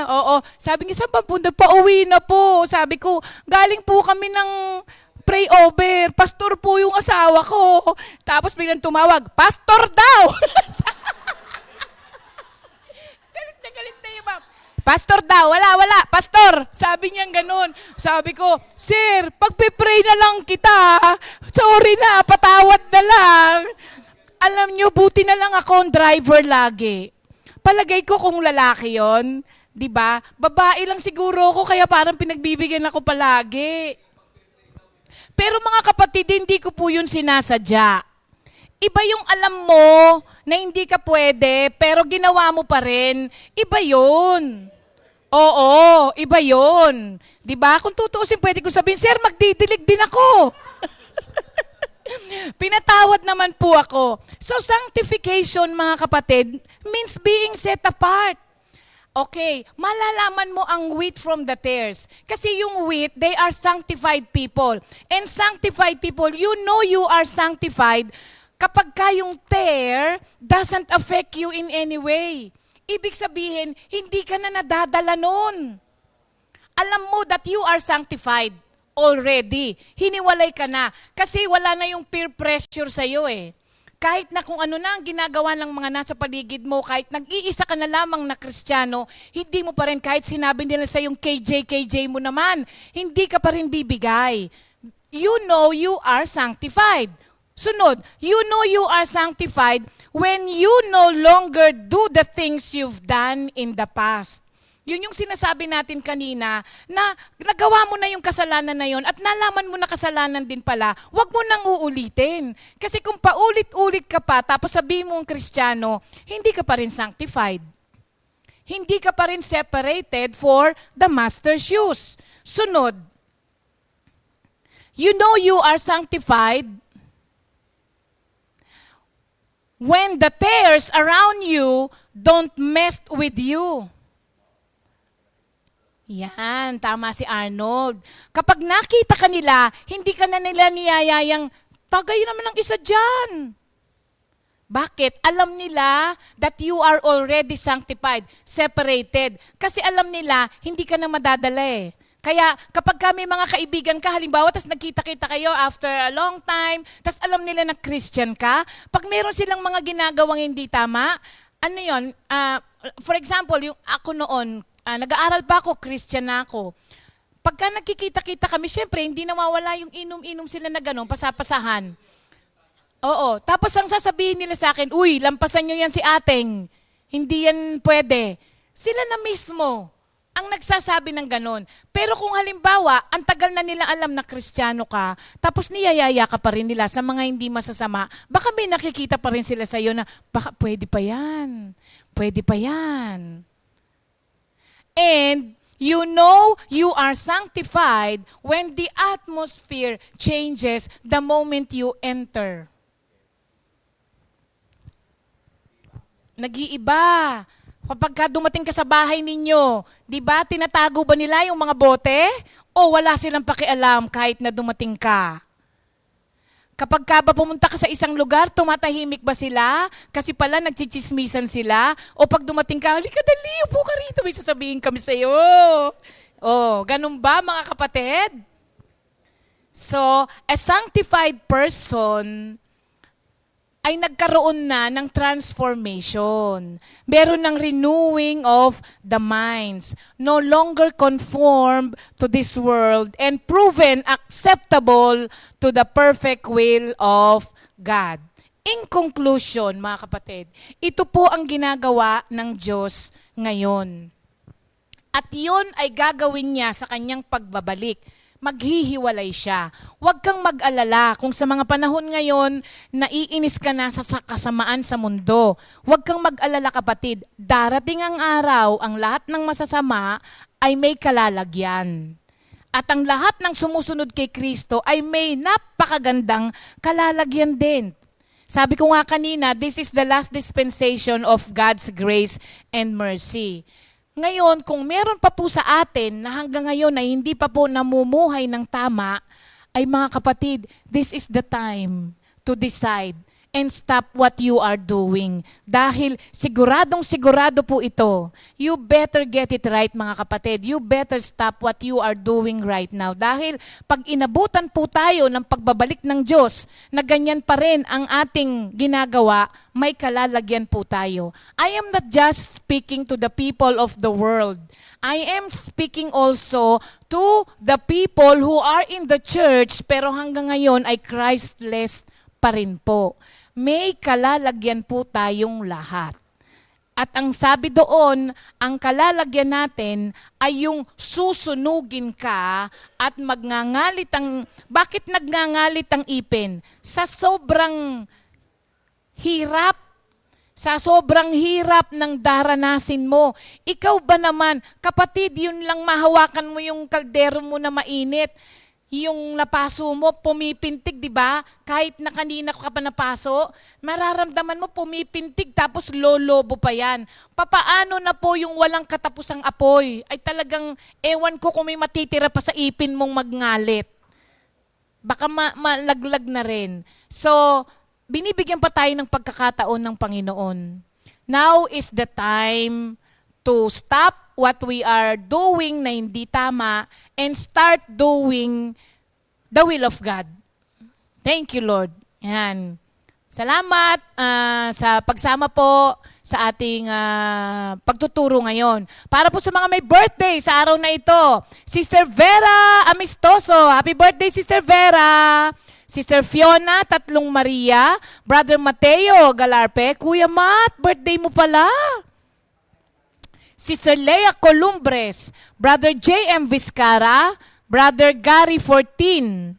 Speaker 3: Oo. Sabi niya, saan ba punta? Pauwi na po. Sabi ko, galing po kami ng pray over. Pastor po yung asawa ko. Tapos biglang tumawag, pastor daw! galit na yung ma'am. Pastor daw, wala, pastor. Sabi niya ganun. Sabi ko, sir, pagpipray na lang kita. Sorry na, patawad na lang. Alam niyo, buti na lang ako ang driver lagi. Palagay ko kung lalaki yon, di ba? Babae lang siguro ako, kaya parang pinagbibigyan ako palagi. Pero mga kapatid, hindi ko po yun sinasadya. Iba yung alam mo na hindi ka pwede, pero ginawa mo pa rin. Iba yun. Oo, iba yun. Diba? Kung tutuusin, pwede ko sabihin, sir, magdidilig din ako. Pinatawad naman po ako. So, sanctification, mga kapatid, means being set apart. Okay, malalaman mo ang wheat from the tares. Kasi yung wheat, they are sanctified people. And sanctified people, you know you are sanctified kapag ka yung tare doesn't affect you in any way. Ibig sabihin, hindi ka na nadadala nun. Alam mo that you are sanctified already. Hiniwalay ka na. Kasi wala na yung peer pressure sa'yo eh. Kahit na kung ano na ang ginagawa ng mga nasa paligid mo, kahit nag-iisa ka na lamang na Kristiyano, hindi mo pa rin, kahit sinabi nila sa yung KJ mo naman, hindi ka pa rin bibigay. You know you are sanctified. Sunod, you know you are sanctified when you no longer do the things you've done in the past. Yun yung sinasabi natin kanina, na nagawa mo na yung kasalanan na yun at nalaman mo na kasalanan din pala, wag mo nang uulitin. Kasi kung paulit-ulit ka pa, tapos sabihin mo ang Kristiyano, hindi ka pa rin sanctified. Hindi ka pa rin separated for the master's use. Sunod, you know you are sanctified when the tares around you don't mess with you. Yan, tama si Arnold. Kapag nakita ka nila, hindi ka na nila niyayayang, tagay naman ang isa dyan. Bakit? Alam nila that you are already sanctified, separated. Kasi alam nila, hindi ka na madadala eh. Kaya kapag kami mga kaibigan ka, halimbawa, tas nagkita-kita kayo after a long time, tas alam nila na Christian ka, pag meron silang mga ginagawang hindi tama, ano yun, for example, yung ako noon, nag-aaral pa ako, Christian na ako. Pagka nagkikita-kita kami, syempre, hindi nawawala yung inom-inom sila na gano'n, pasapasahan. Oo. Tapos ang sasabihin nila sa akin, uy, lampasan nyo yan si Ateng. Hindi yan pwede. Sila na mismo ang nagsasabi ng gano'n. Pero kung halimbawa, ang tagal na nila alam na Kristiyano ka, tapos niyayaya ka pa rin nila sa mga hindi masasama, baka may nakikita pa rin sila sa'yo na, baka pwede pa yan. Pwede pa yan. And you know you are sanctified when the atmosphere changes the moment you enter. Nag-iiba. Kapag dumating ka sa bahay ninyo, di ba, tinatago ba nila yung mga bote? O wala silang pakialam kahit na dumating ka? Kapag ka ba pumunta ka sa isang lugar, tumatahimik ba sila? Kasi pala nagchichismisan sila? O pag dumating ka, halika dali, upo ka rito, may sasabihin kami sa'yo. O, ganun ba mga kapatid? So, a sanctified person ay nagkaroon na ng transformation. Meron ng renewing of the minds. No longer conformed to this world and proven acceptable to the perfect will of God. In conclusion, mga kapatid, ito po ang ginagawa ng Diyos ngayon. At yun ay gagawin niya sa kanyang pagbabalik. Maghihiwalay siya. Huwag kang mag-alala kung sa mga panahon ngayon, naiinis ka na sa kasamaan sa mundo. Huwag kang mag-alala kapatid. Darating ang araw, ang lahat ng masasama ay may kalalagyan. At ang lahat ng sumusunod kay Kristo ay may napakagandang kalalagyan din. Sabi ko nga kanina, this is the last dispensation of God's grace and mercy. Ngayon, kung meron pa po sa atin na hanggang ngayon ay hindi pa po namumuhay ng tama, ay mga kapatid, this is the time to decide and stop what you are doing. Dahil siguradong sigurado po ito. You better get it right, mga kapatid. You better stop what you are doing right now. Dahil pag inabutan po tayo ng pagbabalik ng Diyos, na ganyan pa rin ang ating ginagawa, may kalalagyan po tayo. I am not just speaking to the people of the world. I am speaking also to the people who are in the church pero hanggang ngayon ay Christless pa rin po. May kalalagyan po tayong lahat. At ang sabi doon, ang kalalagyan natin ay yung susunugin ka at magngangalit ang... Bakit nagngangalit ang ipin? Sa sobrang hirap, sa sobrang hirap ng daranasin mo. Ikaw ba naman, kapatid, yun lang mahawakan mo yung kaldero mo na mainit. Yung napaso mo, pumipintig, di ba? Kahit na kanina ka pa napaso, mararamdaman mo pumipintig, tapos lolobo pa yan. Papaano na po yung walang katapusang apoy? Ay talagang, ewan ko kung may matitira pa sa ipin mong magngalit. Baka malaglag na rin. So, binibigyan pa tayo ng pagkakataon ng Panginoon. Now is the time to stop what we are doing na hindi tama and start doing the will of God. Thank you, Lord. Yan. Salamat sa pagsama po sa ating pagtuturo ngayon. Para po sa mga may birthday sa araw na ito, Sister Vera Amistoso. Happy birthday, Sister Vera. Sister Fiona Tatlong Maria. Brother Mateo Galarpe. Kuya Matt, birthday mo pala. Sister Lea Columbres, Brother J.M. Vizcara, Brother Gary 14,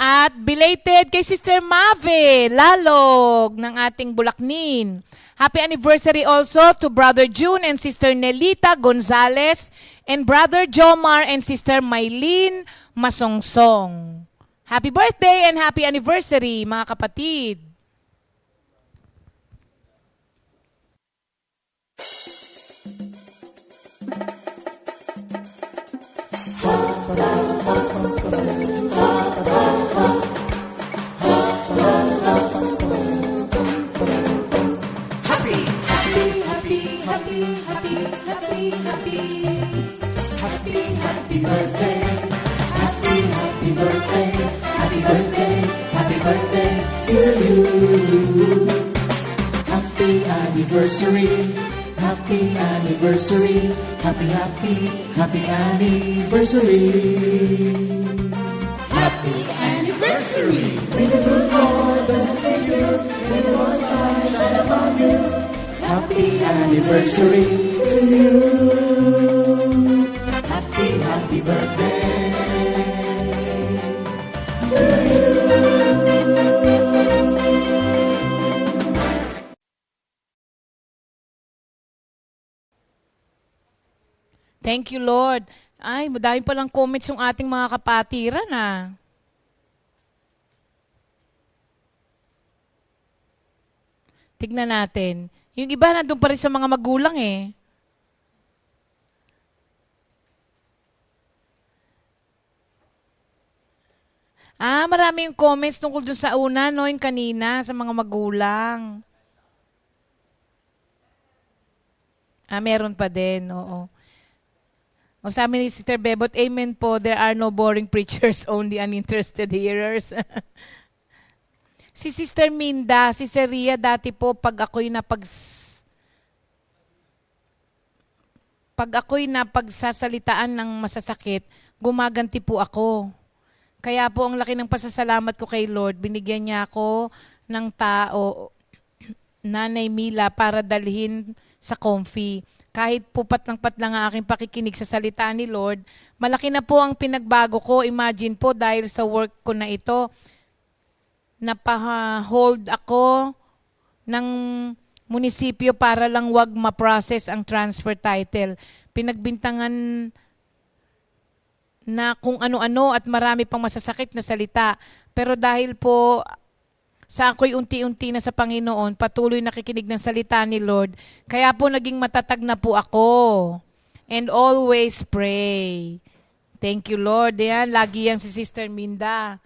Speaker 3: at belated kay Sister Mave Lalog ng ating Bulaknin. Happy anniversary also to Brother June and Sister Nelita Gonzalez and Brother Jomar and Sister Maylene Masongsong. Happy birthday and happy anniversary, mga kapatid.
Speaker 1: Happy birthday, happy birthday, happy birthday, happy birthday to you. Happy anniversary, happy anniversary, happy anniversary. Happy anniversary. May the good Lord bless you, may the Lord's light shine upon you. Happy anniversary to you. Happy birthday to you.
Speaker 3: Thank you, Lord. Ay, madami palang comments yung ating mga kapatiran, ah. Tignan natin. Yung iba nandun pa rin sa mga magulang, eh. Marami yung comments tungkol dun sa una, no? Yung kanina, sa mga magulang. Meron pa din, oo. O sabi ni Sister Bebot, amen po, there are no boring preachers, only uninterested hearers. Si Sister Minda, si Seria, dati po pag ako'y napagsasalitaan ng masasakit, gumaganti po ako. Kaya po ang laki ng pasasalamat ko kay Lord, binigyan niya ako ng tao, Nanay Mila, para dalhin sa comfy. Kahit po patlang-pat lang ang aking pakikinig sa salita ni Lord, malaki na po ang pinagbago ko. Imagine po, dahil sa work ko na ito, napahold ako ng munisipyo para lang wag ma-process ang transfer title. Pinagbintangan na kung ano-ano at marami pang masasakit na salita. Pero dahil po sa ako'y unti-unti na sa Panginoon, patuloy nakikinig ng salita ni Lord, kaya po naging matatag na po ako. And always pray. Thank you, Lord. Yan, lagi yan si Sister Minda.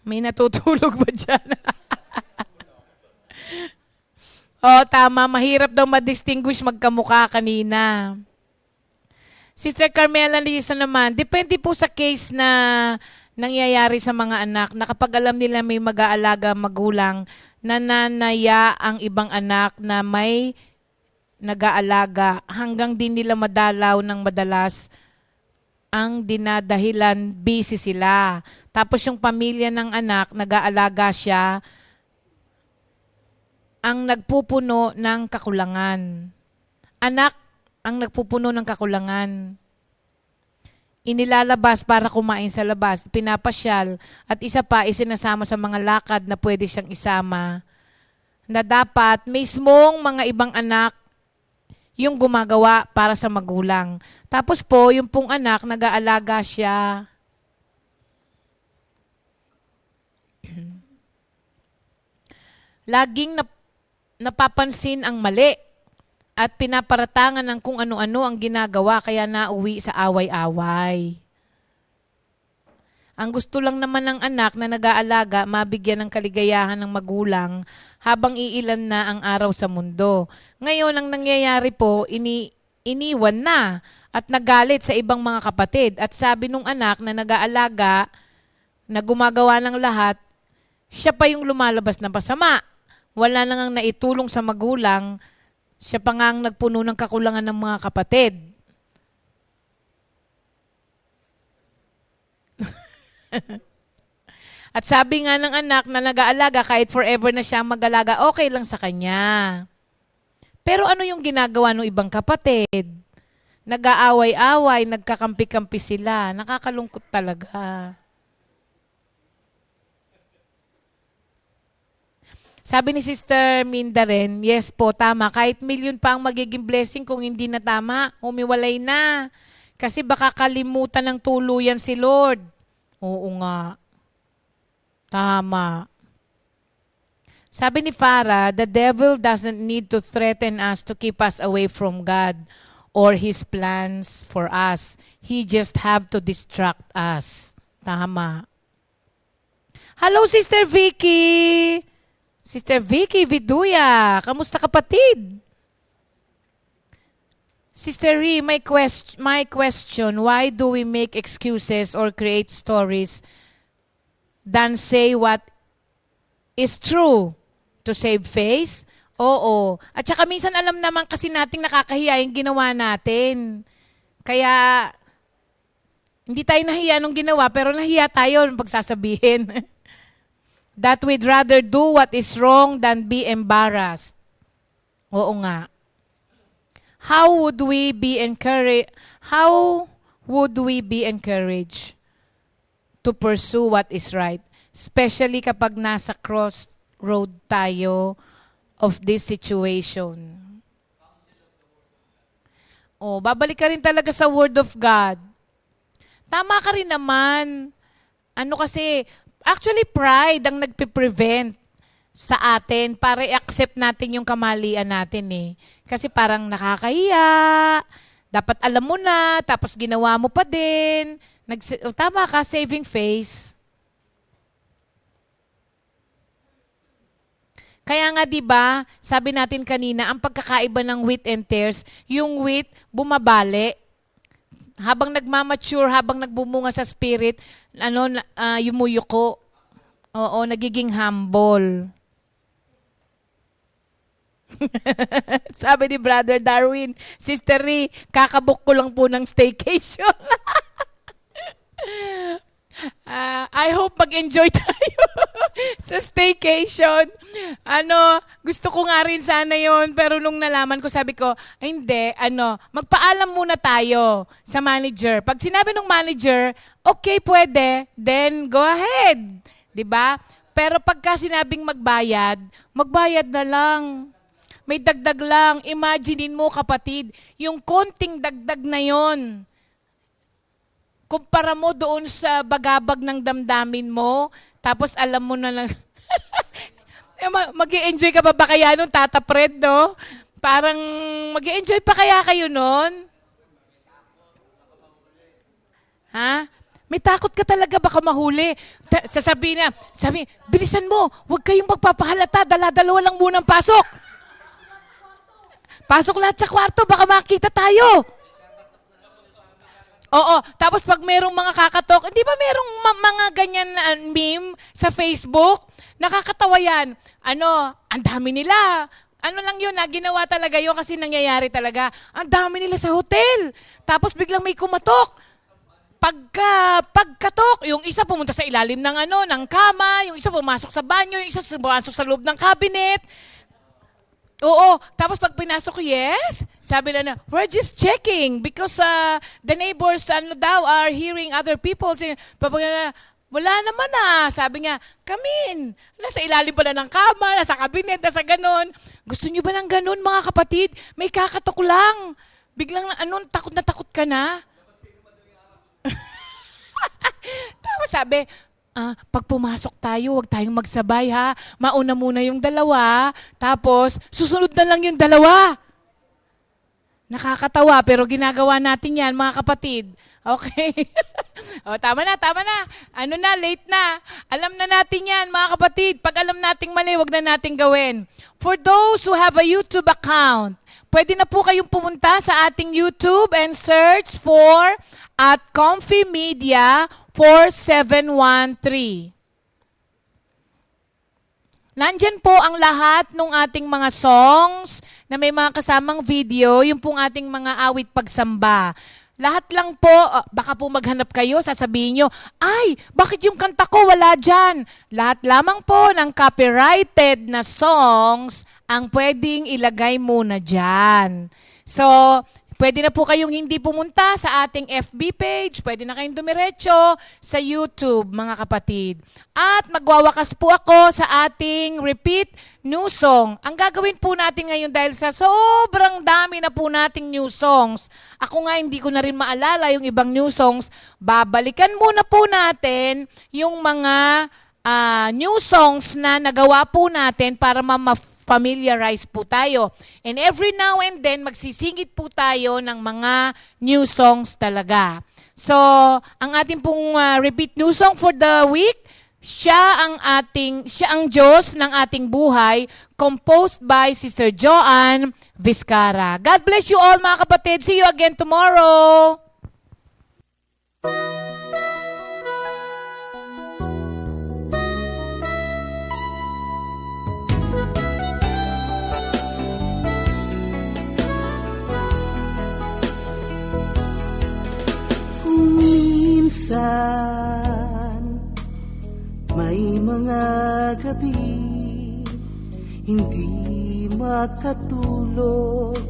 Speaker 3: May natutulog ba dyan? Tama. Mahirap daw ma-distinguish magkamukha kanina. Sister Carmela Lisa naman, depende po sa case na nangyayari sa mga anak na kapag alam nila may mag-aalaga magulang, nananaya ang ibang anak na may nag-aalaga hanggang din nila madalaw ng madalas ang dinadahilan busy sila. Tapos yung pamilya ng anak, nag-aalaga siya, ang nagpupuno ng kakulangan. Anak ang nagpupuno ng kakulangan. Inilalabas para kumain sa labas, pinapasyal, at isa pa, isinasama sa mga lakad na pwede siyang isama, na dapat mismong mga ibang anak yung gumagawa para sa magulang. Tapos po, yung pong anak, nag-aalaga siya. Laging napapansin ang mali at pinaparatangan ng kung ano-ano ang ginagawa, kaya nauwi sa away-away. Ang gusto lang naman ng anak na nag-aalaga, mabigyan ng kaligayahan ng magulang habang iilan na ang araw sa mundo. Ngayon, ang nangyayari po, iniwan na at nagalit sa ibang mga kapatid. At sabi nung anak na nag-aalaga, na gumagawa ng lahat, siya pa yung lumalabas na pasama. Wala nang naitulong sa magulang, siya pa nga ang nagpuno ng kakulangan ng mga kapatid. At sabi nga ng anak na nag-aalaga, kahit forever na siya mag-alaga, okay lang sa kanya. Pero ano yung ginagawa ng ibang kapatid? Nag-aaway-away, nagkakampi-kampi sila. Nakakalungkot talaga. Sabi ni Sister Minda rin, yes po, tama. Kahit milyon pa ang magiging blessing kung hindi na tama, humiwalay na. Kasi baka kalimutan ng tuluyan si Lord. Oo nga. Tama. Sabi ni Farah, the devil doesn't need to threaten us to keep us away from God or His plans for us. He just have to distract us. Tama. Hello, Sister Vicky! Sister Vicky Viduya, kamusta kapatid? Sister Ree, my question, why do we make excuses or create stories than say what is true to save face? Oo. At saka minsan alam naman kasi nating nakakahiya yung ginawa natin. Kaya hindi tayo nahiya nung ginawa, pero nahiya tayo nung pagsasabihin. That we'd rather do what is wrong than be embarrassed. Oo nga. How would we be encouraged to pursue what is right? Especially kapag nasa crossroad tayo of this situation. Babalik ka rin talaga sa Word of God. Tama ka rin naman. Actually, pride ang nagpe-prevent sa atin para i-accept natin yung kamalian natin eh. Kasi parang nakakahiya, dapat alam mo na, tapos ginawa mo pa din. Tama ka, saving face. Kaya nga 'di ba, sabi natin kanina, ang pagkakaiba ng wheat and tares, yung wheat bumabali. Habang nagmamature, habang nagbumunga sa spirit, yumuyuko. Oo, nagiging humble. Sabi ni Brother Darwin, Sister Ri, kakabook ko lang po ng staycation. I hope mag-enjoy tayo sa staycation. Gusto ko nga rin sana yon, pero nung nalaman ko, sabi ko, ay hindi, magpaalam muna tayo sa manager. Pag sinabi ng manager, okay, pwede, then go ahead. 'Di ba? Pero pagka sinabing magbayad na lang. May dagdag lang. Imaginein mo, kapatid, yung konting dagdag na yon. Kumpara mo doon sa bagabag ng damdamin mo, tapos alam mo na lang, mag-i-enjoy ka pa ba kaya nun, Tata Fred, no? Parang mag-i-enjoy pa kaya kayo nun? Ha? May takot ka talaga baka mahuli. Sasabihin na, bilisan mo, huwag kayong magpapahalata, dala-dalawa lang munang pasok. Pasok lahat sa kwarto, baka makita tayo. Oo, tapos pag merong mga kakatok, hindi ba merong mga ganyan na meme sa Facebook? Nakakatawa yan. Ang dami nila. Lang yun, ginawa talaga yun kasi nangyayari talaga. Ang dami nila sa hotel. Tapos biglang may kumatok. Pagkatok, yung isa pumunta sa ilalim ng kama, yung isa pumasok sa banyo, yung isa pumasok sa loob ng cabinet. Oo, tapos pag pinasok, yes, sabi na, we're just checking because the neighbors are hearing other people saying, wala naman sabi niya, come in. Nasa ilalim pa na ng kama, nasa cabinet, nasa ganon. Gusto niyo ba ng ganon, mga kapatid? May kakatok lang. Biglang, takot na takot ka na? Tapos sabi, pag pumasok tayo, huwag tayong magsabay ha. Mauna muna yung dalawa, tapos susunod na lang yung dalawa. Nakakatawa, pero ginagawa natin yan, mga kapatid. Okay? Tama na. Late na. Alam na natin yan, mga kapatid. Pag alam nating mali, huwag na nating gawin. For those who have a YouTube account, pwede na po kayong pumunta sa ating YouTube and search for @Comfy Media 4713. Nandyan po ang lahat ng ating mga songs na may mga kasamang video, yung pong ating mga awit pagsamba. Lahat lang po, baka po maghanap kayo, sasabihin nyo, ay, bakit yung kanta ko wala dyan? Lahat lamang po ng copyrighted na songs ang pwedeng ilagay muna dyan. So, pwede na po kayong hindi pumunta sa ating FB page, pwede na kayong dumiretso sa YouTube, mga kapatid. At magwawakas po ako sa ating repeat new song. Ang gagawin po natin ngayon dahil sa sobrang dami na po nating new songs, ako nga hindi ko na rin maalala yung ibang new songs, babalikan muna po natin yung mga new songs na nagawa po natin para familiarize po tayo. And every now and then, magsisingit po tayo ng mga new songs talaga. So, ang ating pong repeat new song for the week, siya ang Diyos ng ating buhay, composed by Sister Joanne Vizcara. God bless you all, mga kapatid. See you again tomorrow.
Speaker 1: Minsan, may mga gabi hindi makatulog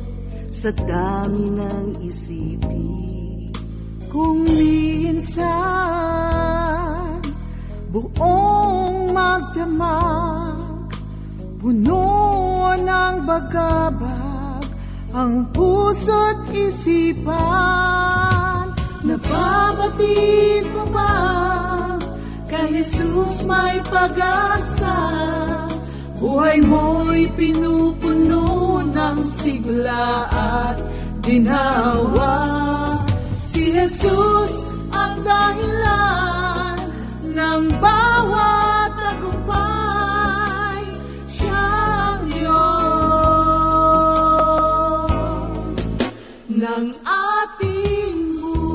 Speaker 1: sa dami ng isipin. Kung minsan, buong magdamag, puno ng bagabag ang puso't isipan. Nababatid mo ba kay Jesus may pag-asa? Buhay mo'y pinupuno ng sigla at ginhawa. Si Jesus ang dahilan ng bawat tagumpay. Siyang Diyos ng ating buhay.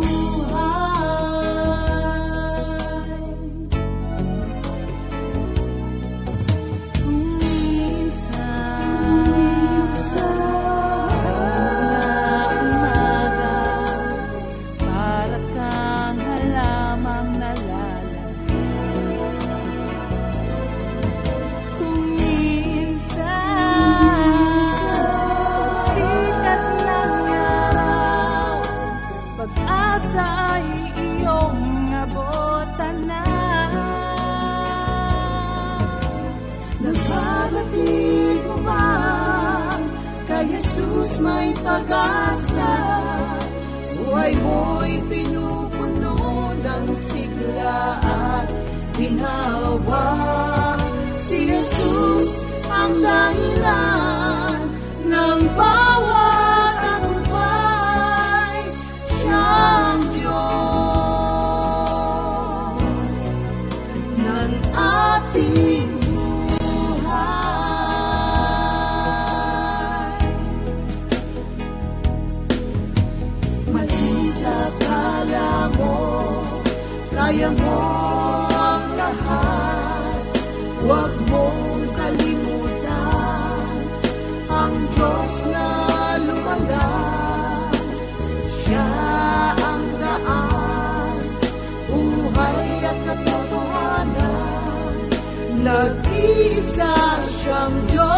Speaker 1: Jesus may pag-asa, buhay mo'y pinupuno ng sigla at ginhawa. Si Jesus ang dahilan ng bawat tagumpay. Siyang Diyos ng ating buhay. Maging sa kala mo, kaya mo ang lahat. Huwag mong kalimutan ang Diyos na lumalang. Siya ang daan, buhay at katotohanan. Nag-iisa siyang Diyos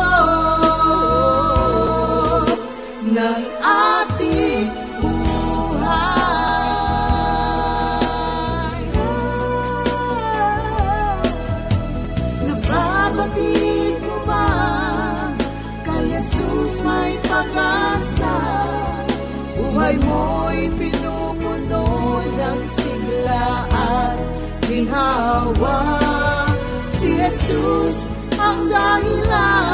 Speaker 1: ng ating buhay. Nababatid mo ba kay Jesus may pag-asa? Buhay mo'y pinupuno ng sigla at ginhawa. Si Jesus ang dahilan